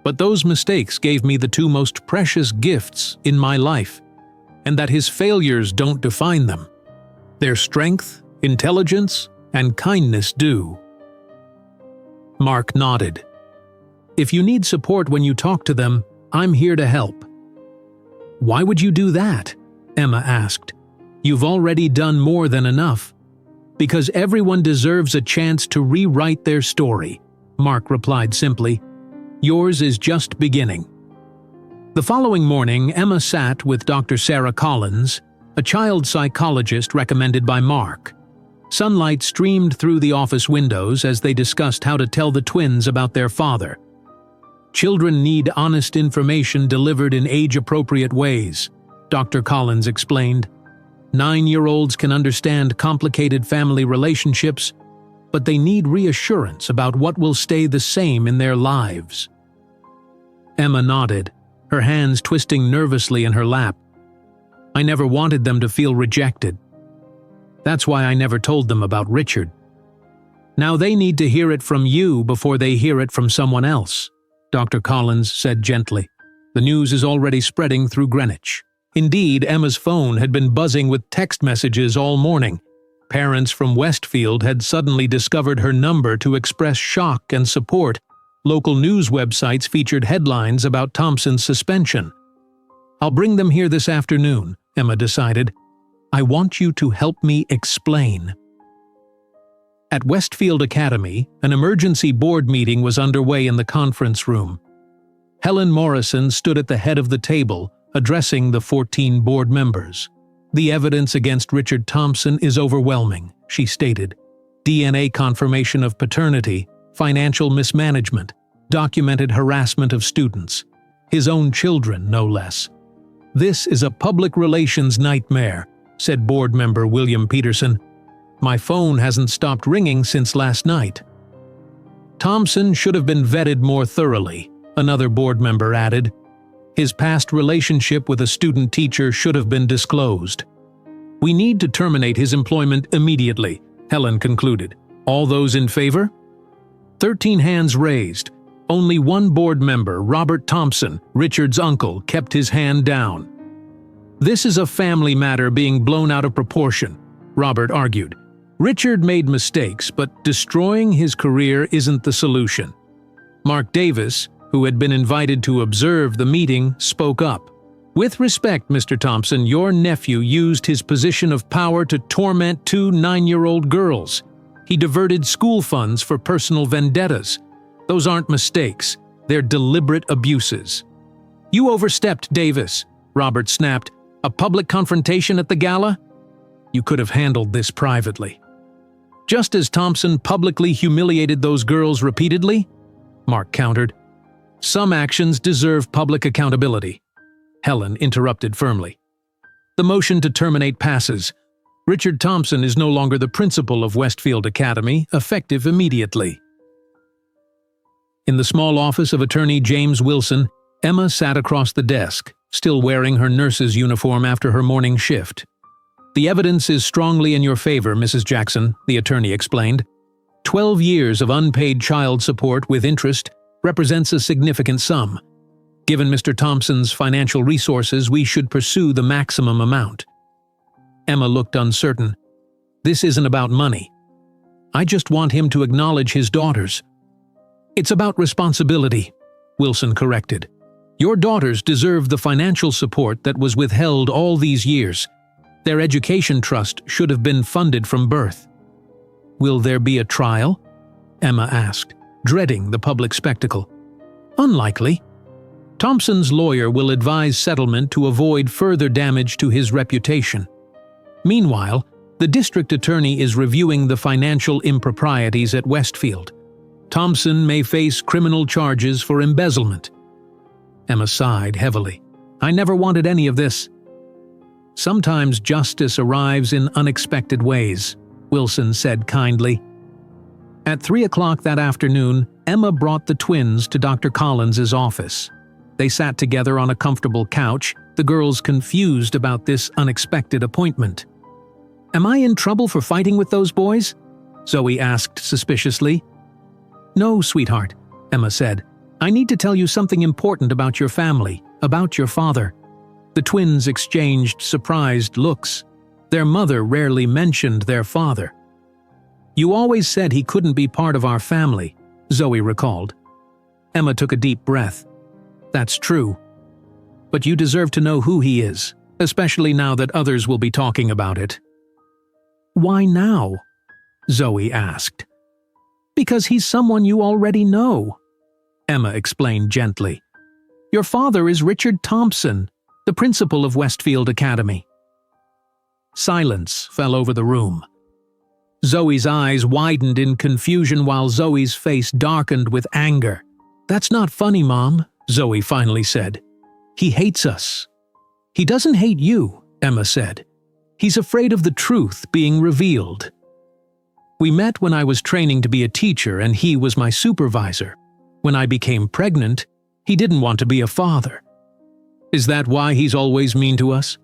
but those mistakes gave me the two most precious gifts in my life, and that his failures don't define them. Their strength, intelligence, and kindness do." Mark nodded. "If you need support when you talk to them, I'm here to help." "Why would you do that?" Emma asked. "You've already done more than enough." "Because everyone deserves a chance to rewrite their story," Mark replied simply. "Yours is just beginning." The following morning, Emma sat with Dr. Sarah Collins, a child psychologist recommended by Mark. Sunlight streamed through the office windows as they discussed how to tell the twins about their father. "Children need honest information delivered in age-appropriate ways," Dr. Collins explained. 9-year-olds can understand complicated family relationships, but they need reassurance about what will stay the same in their lives. Emma nodded, her hands twisting nervously in her lap. "I never wanted them to feel rejected. That's why I never told them about Richard. Now they need to hear it from you before they hear it from someone else," Dr. Collins said gently. "The news is already spreading through Greenwich." Indeed, Emma's phone had been buzzing with text messages all morning. Parents from Westfield had suddenly discovered her number to express shock and support. Local news websites featured headlines about Thompson's suspension. "I'll bring them here this afternoon," Emma decided. "I want you to help me explain." At Westfield Academy, an emergency board meeting was underway in the conference room. Helen Morrison stood at the head of the table, addressing the 14 board members. "The evidence against Richard Thompson is overwhelming," she stated. "DNA confirmation of paternity, financial mismanagement, documented harassment of students. His own children, no less. This is a public relations nightmare," said board member William Peterson. "My phone hasn't stopped ringing since last night." "Thompson should have been vetted more thoroughly," another board member added. "His past relationship with a student teacher should have been disclosed." "We need to terminate his employment immediately," Helen concluded. "All those in favor?" 13 hands raised. Only one board member, Robert Thompson, Richard's uncle, kept his hand down. "This is a family matter being blown out of proportion," Robert argued. "Richard made mistakes, but destroying his career isn't the solution." Mark Davis, who had been invited to observe the meeting, spoke up. "With respect, Mr. Thompson, your nephew used his position of power to torment 2 9-year-old girls. He diverted school funds for personal vendettas. Those aren't mistakes, they're deliberate abuses." "You overstepped, Davis," Robert snapped. "A public confrontation at the gala? You could have handled this privately." "Just as Thompson publicly humiliated those girls repeatedly?" Mark countered. "Some actions deserve public accountability," Helen interrupted firmly. The motion to terminate passes. Richard Thompson is no longer the principal of Westfield Academy, effective immediately. In the small office of attorney James Wilson, Emma sat across the desk, still wearing her nurse's uniform after her morning shift. "The evidence is strongly in your favor, Mrs. Jackson," the attorney explained. 12 years of unpaid child support with interest represents a significant sum. Given Mr. Thompson's financial resources, we should pursue the maximum amount. Emma looked uncertain. "This isn't about money. I just want him to acknowledge his daughters." "It's about responsibility," Wilson corrected. "Your daughters deserve the financial support that was withheld all these years. Their education trust should have been funded from birth." "Will there be a trial?" Emma asked, dreading the public spectacle. "Unlikely. Thompson's lawyer will advise settlement to avoid further damage to his reputation. Meanwhile, the district attorney is reviewing the financial improprieties at Westfield. Thompson may face criminal charges for embezzlement." Emma sighed heavily. "I never wanted any of this." "Sometimes justice arrives in unexpected ways," Wilson said kindly. At 3 o'clock that afternoon, Emma brought the twins to Dr. Collins's office. They sat together on a comfortable couch, the girls confused about this unexpected appointment. "Am I in trouble for fighting with those boys?" Zoe asked suspiciously. "No, sweetheart," Emma said. "I need to tell you something important about your family, about your father." The twins exchanged surprised looks. Their mother rarely mentioned their father. "You always said he couldn't be part of our family," Zoe recalled. Emma took a deep breath. "That's true. But you deserve to know who he is, especially now that others will be talking about it." "Why now?" Zoe asked. "Because he's someone you already know," Emma explained gently. "Your father is Richard Thompson, the principal of Westfield Academy." Silence fell over the room. Zoe's eyes widened in confusion while Zoe's face darkened with anger. "That's not funny, Mom," Zoe finally said. "He hates us." "He doesn't hate you," Emma said. "He's afraid of the truth being revealed. We met when I was training to be a teacher and he was my supervisor. When I became pregnant, he didn't want to be a father." "Is that why he's always mean to us?"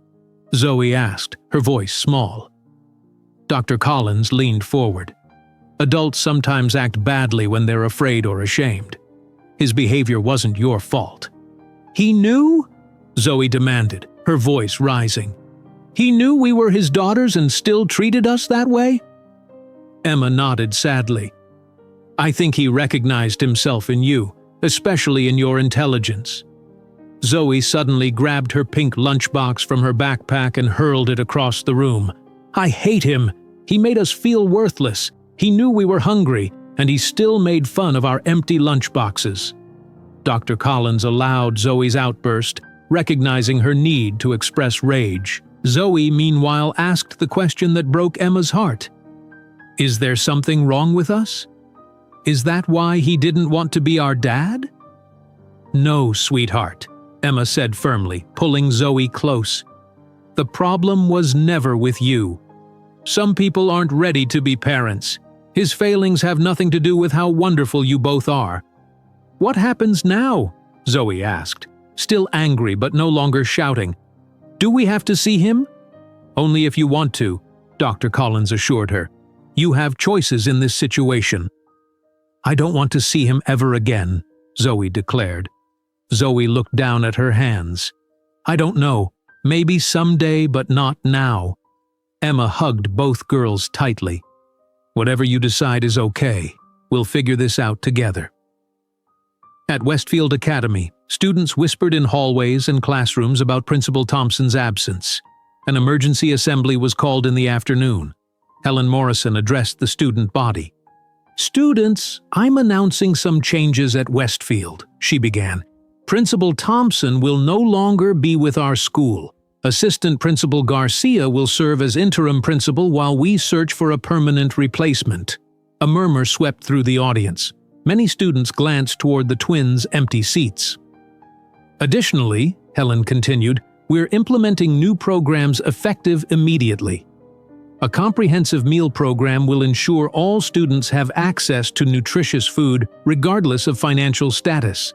Zoe asked, her voice small. Dr. Collins leaned forward. "Adults sometimes act badly when they're afraid or ashamed. His behavior wasn't your fault." "He knew?" Zoe demanded, her voice rising. "He knew we were his daughters and still treated us that way?" Emma nodded sadly. "I think he recognized himself in you, especially in your intelligence." Zoe suddenly grabbed her pink lunchbox from her backpack and hurled it across the room. "I hate him. He made us feel worthless. He knew we were hungry, and he still made fun of our empty lunchboxes." Dr. Collins allowed Zoe's outburst, recognizing her need to express rage. Zoe, meanwhile, asked the question that broke Emma's heart. "Is there something wrong with us? Is that why he didn't want to be our dad?" "No, sweetheart," Emma said firmly, pulling Zoe close. "The problem was never with you. Some people aren't ready to be parents. His failings have nothing to do with how wonderful you both are." "What happens now?" Zoe asked, still angry but no longer shouting. "Do we have to see him?" "Only if you want to," Dr. Collins assured her. "You have choices in this situation." "I don't want to see him ever again," Zoe declared. Zoe looked down at her hands. "I don't know. Maybe someday, but not now." Emma hugged both girls tightly. "Whatever you decide is okay. We'll figure this out together." At Westfield Academy, students whispered in hallways and classrooms about Principal Thompson's absence. An emergency assembly was called in the afternoon. Helen Morrison addressed the student body. "Students, I'm announcing some changes at Westfield," she began. "Principal Thompson will no longer be with our school. Assistant Principal Garcia will serve as interim principal while we search for a permanent replacement." A murmur swept through the audience. Many students glanced toward the twins' empty seats. "Additionally," Helen continued, "we're implementing new programs effective immediately. A comprehensive meal program will ensure all students have access to nutritious food regardless of financial status.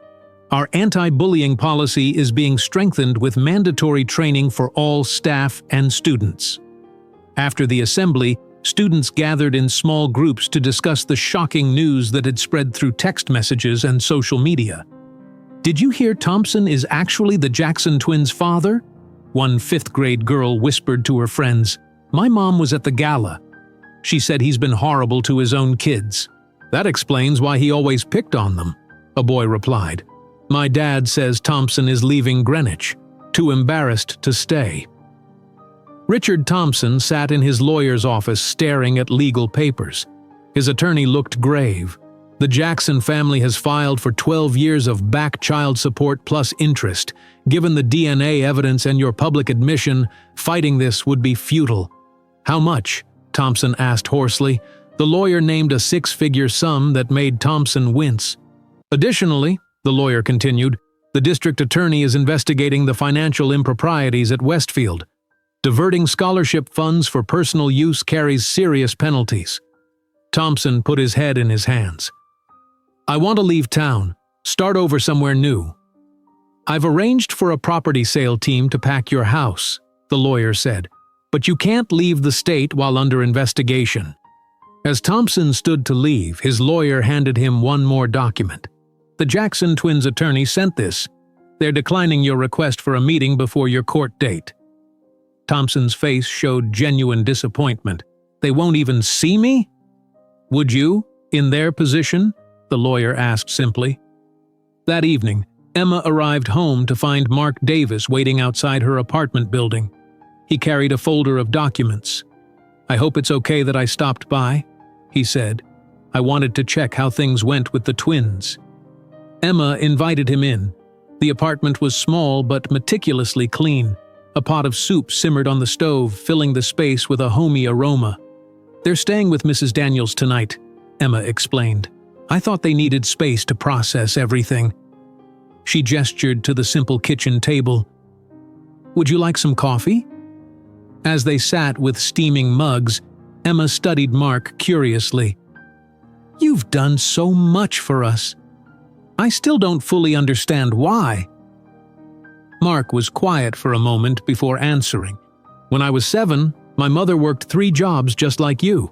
Our anti-bullying policy is being strengthened with mandatory training for all staff and students. After the assembly, students gathered in small groups to discuss the shocking news that had spread through text messages and social media. "Did you hear Thompson is actually the Jackson twins' father?" One fifth-grade girl whispered to her friends. "My mom was at the gala. She said he's been horrible to his own kids." "That explains why he always picked on them," a boy replied. "My dad says Thompson is leaving Greenwich, too embarrassed to stay." Richard Thompson sat in his lawyer's office staring at legal papers. His attorney looked grave. "The Jackson family has filed for 12 years of back child support plus interest. Given the DNA evidence and your public admission, fighting this would be futile." "How much?" Thompson asked hoarsely. The lawyer named a six-figure sum that made Thompson wince. "Additionally," the lawyer continued, "the district attorney is investigating the financial improprieties at Westfield. Diverting scholarship funds for personal use carries serious penalties." Thompson put his head in his hands. "I want to leave town, start over somewhere new." "I've arranged for a property sale team to pack your house," the lawyer said, "but you can't leave the state while under investigation." As Thompson stood to leave, his lawyer handed him one more document. "The Jackson twins' attorney sent this. They're declining your request for a meeting before your court date." Thompson's face showed genuine disappointment. "They won't even see me?" "Would you, in their position?" the lawyer asked simply. That evening, Emma arrived home to find Mark Davis waiting outside her apartment building. He carried a folder of documents. "I hope it's okay that I stopped by," he said. "I wanted to check how things went with the twins." Emma invited him in. The apartment was small but meticulously clean. A pot of soup simmered on the stove, filling the space with a homey aroma. "They're staying with Mrs. Daniels tonight," Emma explained. "I thought they needed space to process everything." She gestured to the simple kitchen table. "Would you like some coffee?" As they sat with steaming mugs, Emma studied Mark curiously. "You've done so much for us. I still don't fully understand why." Mark was quiet for a moment before answering. "When I was 7, my mother worked 3 jobs just like you.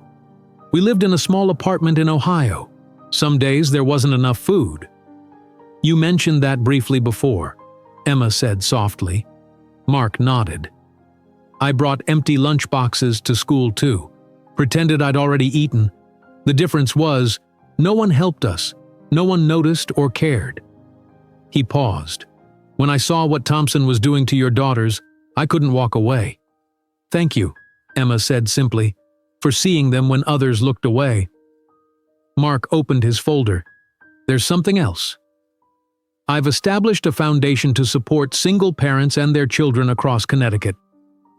We lived in a small apartment in Ohio. Some days there wasn't enough food." "You mentioned that briefly before," Emma said softly. Mark nodded. "I brought empty lunchboxes to school too. Pretended I'd already eaten. The difference was, no one helped us. No one noticed or cared." He paused. "When I saw what Thompson was doing to your daughters, I couldn't walk away." "Thank you," Emma said simply, "for seeing them when others looked away." Mark opened his folder. "There's something else. I've established a foundation to support single parents and their children across Connecticut.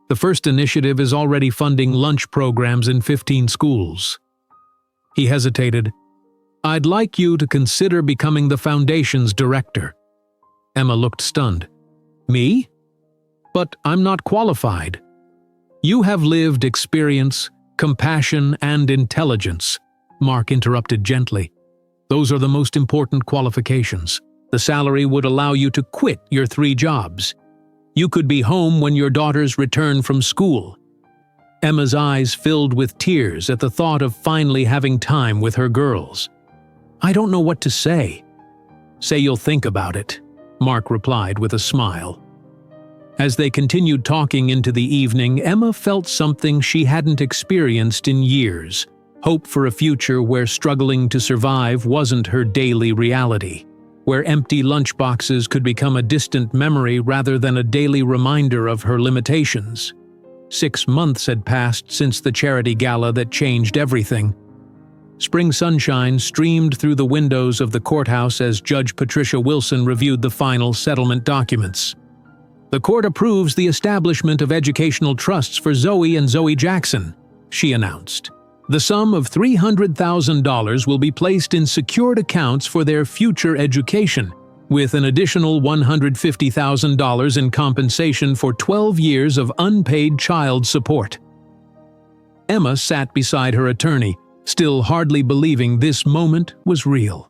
The first initiative is already funding lunch programs in 15 schools." He hesitated. "I'd like you to consider becoming the foundation's director." Emma looked stunned. "Me? But I'm not qualified." "You have lived experience, compassion, and intelligence," Mark interrupted gently. "Those are the most important qualifications. The salary would allow you to quit your 3 jobs. You could be home when your daughters return from school." Emma's eyes filled with tears at the thought of finally having time with her girls. "I don't know what to say." "Say you'll think about it," Mark replied with a smile. As they continued talking into the evening, Emma felt something she hadn't experienced in years. Hope for a future where struggling to survive wasn't her daily reality. Where empty lunchboxes could become a distant memory rather than a daily reminder of her limitations. 6 months had passed since the charity gala that changed everything. Spring sunshine streamed through the windows of the courthouse as Judge Patricia Wilson reviewed the final settlement documents. "The court approves the establishment of educational trusts for Zoe and Zoe Jackson," she announced. "The sum of $300,000 will be placed in secured accounts for their future education, with an additional $150,000 in compensation for 12 years of unpaid child support." Emma sat beside her attorney, still hardly believing this moment was real.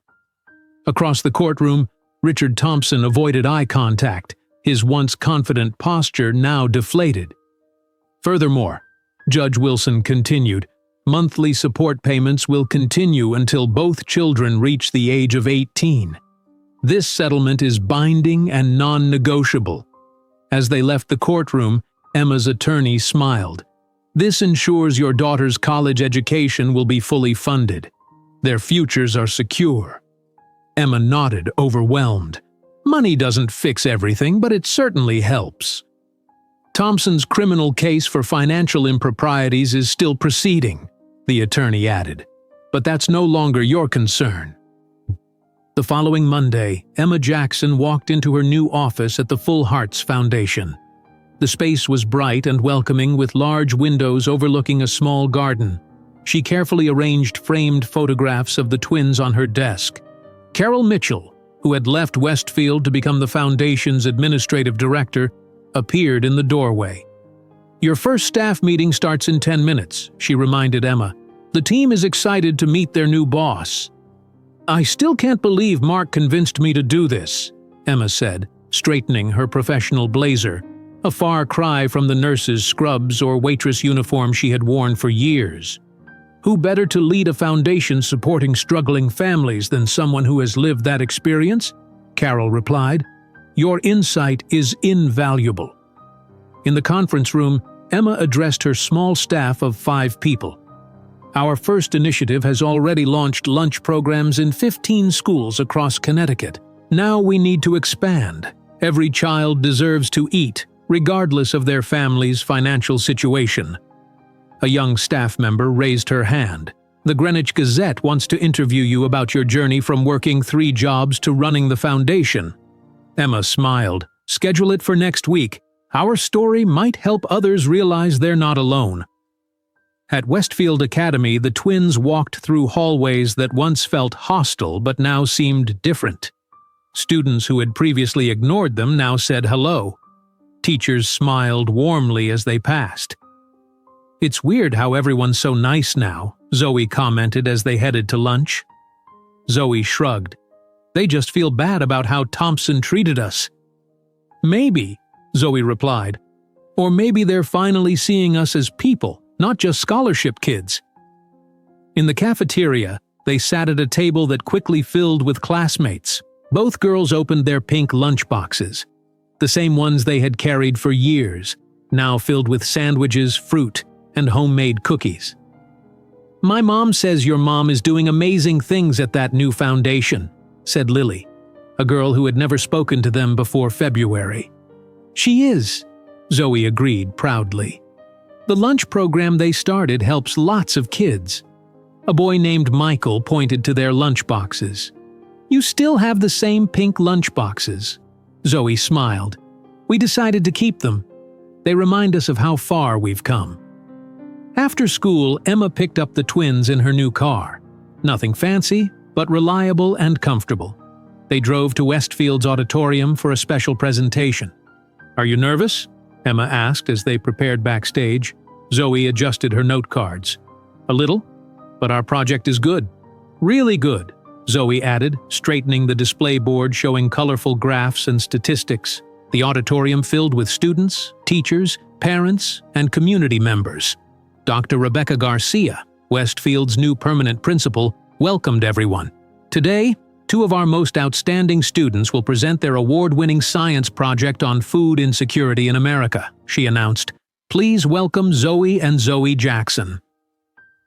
Across the courtroom, Richard Thompson avoided eye contact, his once confident posture now deflated. Furthermore, Judge Wilson continued, monthly support payments will continue until both children reach the age of 18. This settlement is binding and non-negotiable. As they left the courtroom, Emma's attorney smiled. This ensures your daughter's college education will be fully funded. Their futures are secure. Emma nodded, overwhelmed. Money doesn't fix everything, but it certainly helps. Thompson's criminal case for financial improprieties is still proceeding, the attorney added. But that's no longer your concern. The following Monday, Emma Jackson walked into her new office at the Full Hearts Foundation. The space was bright and welcoming with large windows overlooking a small garden. She carefully arranged framed photographs of the twins on her desk. Carol Mitchell, who had left Westfield to become the foundation's administrative director, appeared in the doorway. "Your first staff meeting starts in 10 minutes, she reminded Emma. "The team is excited to meet their new boss." "I still can't believe Mark convinced me to do this," Emma said, straightening her professional blazer, a far cry from the nurse's scrubs or waitress uniform she had worn for years. "Who better to lead a foundation supporting struggling families than someone who has lived that experience?" Carol replied. "Your insight is invaluable." In the conference room, Emma addressed her small staff of 5 people. "Our first initiative has already launched lunch programs in 15 schools across Connecticut. Now we need to expand. Every child deserves to eat, regardless of their family's financial situation." A young staff member raised her hand. "The Greenwich Gazette wants to interview you about your journey from working 3 jobs to running the foundation." Emma smiled. "Schedule it for next week. Our story might help others realize they're not alone." At Westfield Academy, the twins walked through hallways that once felt hostile but now seemed different. Students who had previously ignored them now said hello. Teachers smiled warmly as they passed. "It's weird how everyone's so nice now," Zoe commented as they headed to lunch. Zoe shrugged. "They just feel bad about how Thompson treated us." "Maybe," Zoe replied. "Or maybe they're finally seeing us as people, not just scholarship kids." In the cafeteria, they sat at a table that quickly filled with classmates. Both girls opened their pink lunchboxes, the same ones they had carried for years, now filled with sandwiches, fruit, and homemade cookies. "My mom says your mom is doing amazing things at that new foundation," said Lily, a girl who had never spoken to them before February. "She is," Zoe agreed proudly. "The lunch program they started helps lots of kids." A boy named Michael pointed to their lunchboxes. "You still have the same pink lunchboxes." Zoe smiled. "We decided to keep them. They remind us of how far we've come." After school, Emma picked up the twins in her new car. Nothing fancy, but reliable and comfortable. They drove to Westfield's auditorium for a special presentation. "Are you nervous?" Emma asked as they prepared backstage. Zoe adjusted her note cards. "A little, but our project is good." "Really good," Zoe added, straightening the display board showing colorful graphs and statistics. The auditorium filled with students, teachers, parents, and community members. Dr. Rebecca Garcia, Westfield's new permanent principal, welcomed everyone. "Today, 2 of our most outstanding students will present their award-winning science project on food insecurity in America," she announced. "Please welcome Zoe and Zoe Jackson."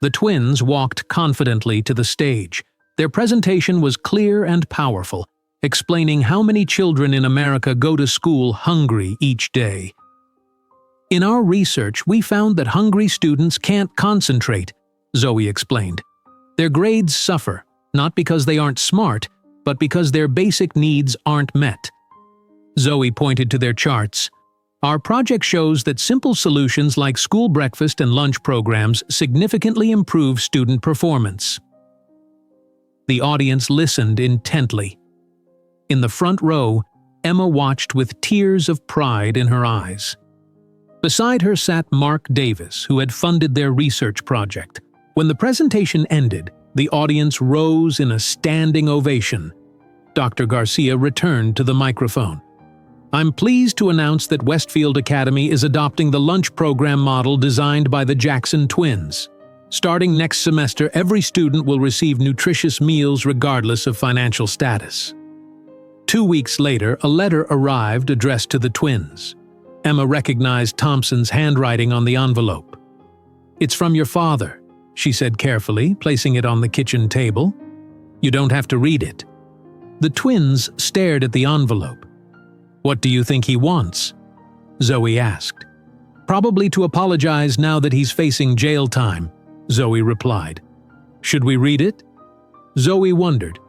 The twins walked confidently to the stage. Their presentation was clear and powerful, explaining how many children in America go to school hungry each day. "In our research, we found that hungry students can't concentrate," Zoe explained. "Their grades suffer, not because they aren't smart, but because their basic needs aren't met." Zoe pointed to their charts. "Our project shows that simple solutions like school breakfast and lunch programs significantly improve student performance." The audience listened intently. In the front row, Emma watched with tears of pride in her eyes. Beside her sat Mark Davis, who had funded their research project. When the presentation ended, the audience rose in a standing ovation. Dr. Garcia returned to the microphone. I'm pleased to announce that Westfield Academy is adopting the lunch program model designed by the Jackson twins. Starting next semester, every student will receive nutritious meals regardless of financial status. 2 weeks later, a letter arrived addressed to the twins. Emma recognized Thompson's handwriting on the envelope. "It's from your father," she said carefully, placing it on the kitchen table. "You don't have to read it." The twins stared at the envelope. "What do you think he wants?" Zoe asked. "Probably to apologize now that he's facing jail time," Zoe replied. "Should we read it?" Zoe wondered.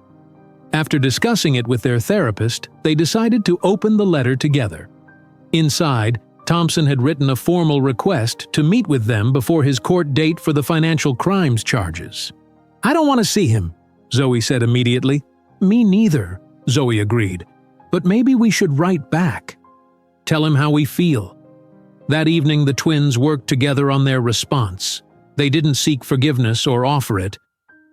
After discussing it with their therapist, they decided to open the letter together. Inside, Thompson had written a formal request to meet with them before his court date for the financial crimes charges. "I don't want to see him," Zoe said immediately. "Me neither," Zoe agreed. "But maybe we should write back. Tell him how we feel." That evening, the twins worked together on their response. They didn't seek forgiveness or offer it.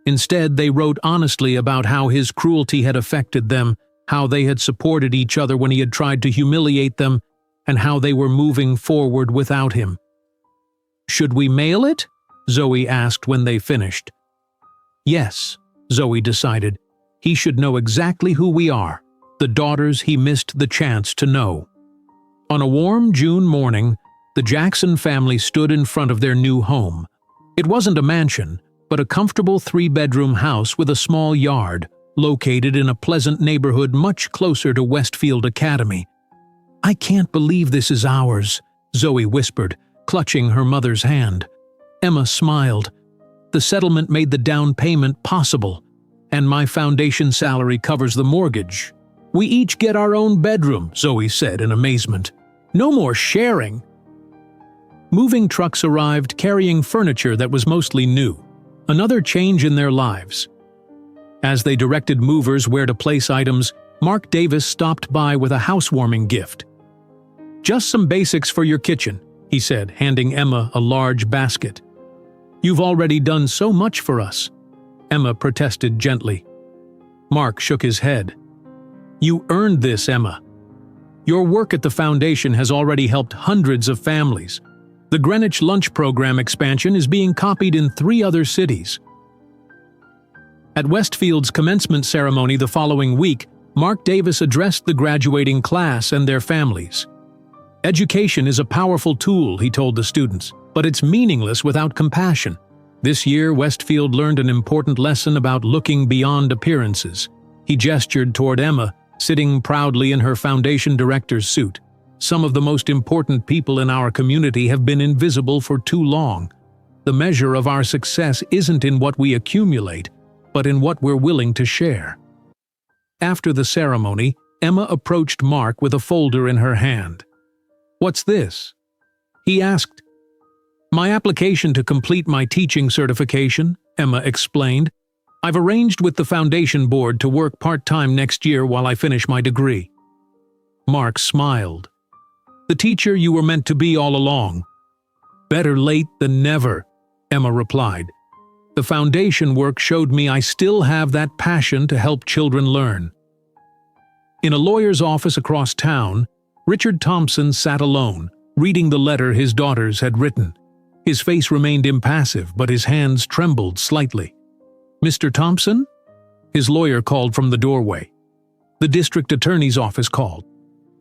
Instead, they wrote honestly about how his cruelty had affected them, how they had supported each other when he had tried to humiliate them, and how they were moving forward without him. "Should we mail it?" Zoe asked when they finished. "Yes," Zoe decided. "He should know exactly who we are, the daughters he missed the chance to know." On a warm June morning, the Jackson family stood in front of their new home. It wasn't a mansion, but a comfortable 3-bedroom house with a small yard, located in a pleasant neighborhood much closer to Westfield Academy. "I can't believe this is ours," Zoe whispered, clutching her mother's hand. Emma smiled. "The settlement made the down payment possible, and my foundation salary covers the mortgage. We each get our own bedroom," Zoe said in amazement. "No more sharing." Moving trucks arrived carrying furniture that was mostly new, another change in their lives. As they directed movers where to place items, Mark Davis stopped by with a housewarming gift. "Just some basics for your kitchen," he said, handing Emma a large basket. "You've already done so much for us," Emma protested gently. Mark shook his head. "You earned this, Emma. Your work at the foundation has already helped hundreds of families. The Greenwich Lunch Program expansion is being copied in 3 other cities." At Westfield's commencement ceremony the following week, Mark Davis addressed the graduating class and their families. "Education is a powerful tool," he told the students, "but it's meaningless without compassion. This year, Westfield learned an important lesson about looking beyond appearances." He gestured toward Emma, sitting proudly in her foundation director's suit. "Some of the most important people in our community have been invisible for too long. The measure of our success isn't in what we accumulate, but in what we're willing to share." After the ceremony, Emma approached Mark with a folder in her hand. "What's this?" he asked. "My application to complete my teaching certification," Emma explained. "I've arranged with the foundation board to work part-time next year while I finish my degree." Mark smiled. "The teacher you were meant to be all along." "Better late than never," Emma replied. "The foundation work showed me I still have that passion to help children learn." In a lawyer's office across town, Richard Thompson sat alone, reading the letter his daughters had written. His face remained impassive, but his hands trembled slightly. "Mr. Thompson?" His lawyer called from the doorway. "The district attorney's office called.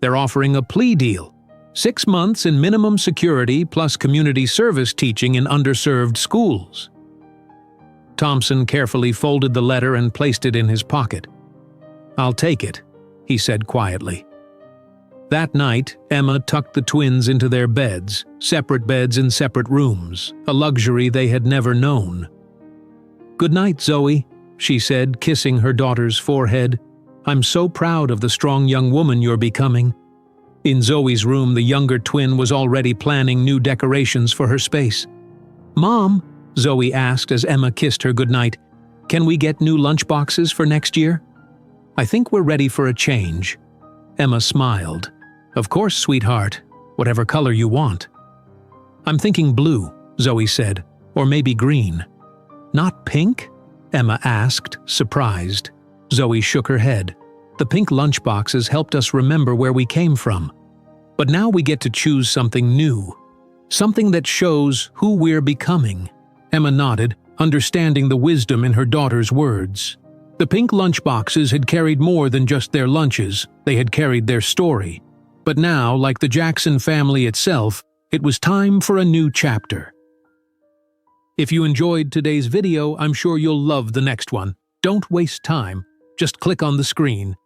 They're offering a plea deal. 6 months in minimum security plus community service teaching in underserved schools." Thompson carefully folded the letter and placed it in his pocket. "I'll take it," he said quietly. That night, Emma tucked the twins into their beds, separate beds in separate rooms, a luxury they had never known. "Good night, Zoe," she said, kissing her daughter's forehead. "I'm so proud of the strong young woman you're becoming." In Zoe's room, the younger twin was already planning new decorations for her space. "Mom," Zoe asked as Emma kissed her goodnight, "can we get new lunchboxes for next year?" "I think we're ready for a change." Emma smiled. "Of course, sweetheart. Whatever color you want." "I'm thinking blue," Zoe said, "or maybe green." "Not pink?" Emma asked, surprised. Zoe shook her head. The pink lunchboxes helped us remember where we came from. But now we get to choose something new. Something that shows who we're becoming. Emma nodded, understanding the wisdom in her daughter's words. The pink lunchboxes had carried more than just their lunches, they had carried their story. But now, like the Jackson family itself, it was time for a new chapter. If you enjoyed today's video, I'm sure you'll love the next one. Don't waste time. Just click on the screen.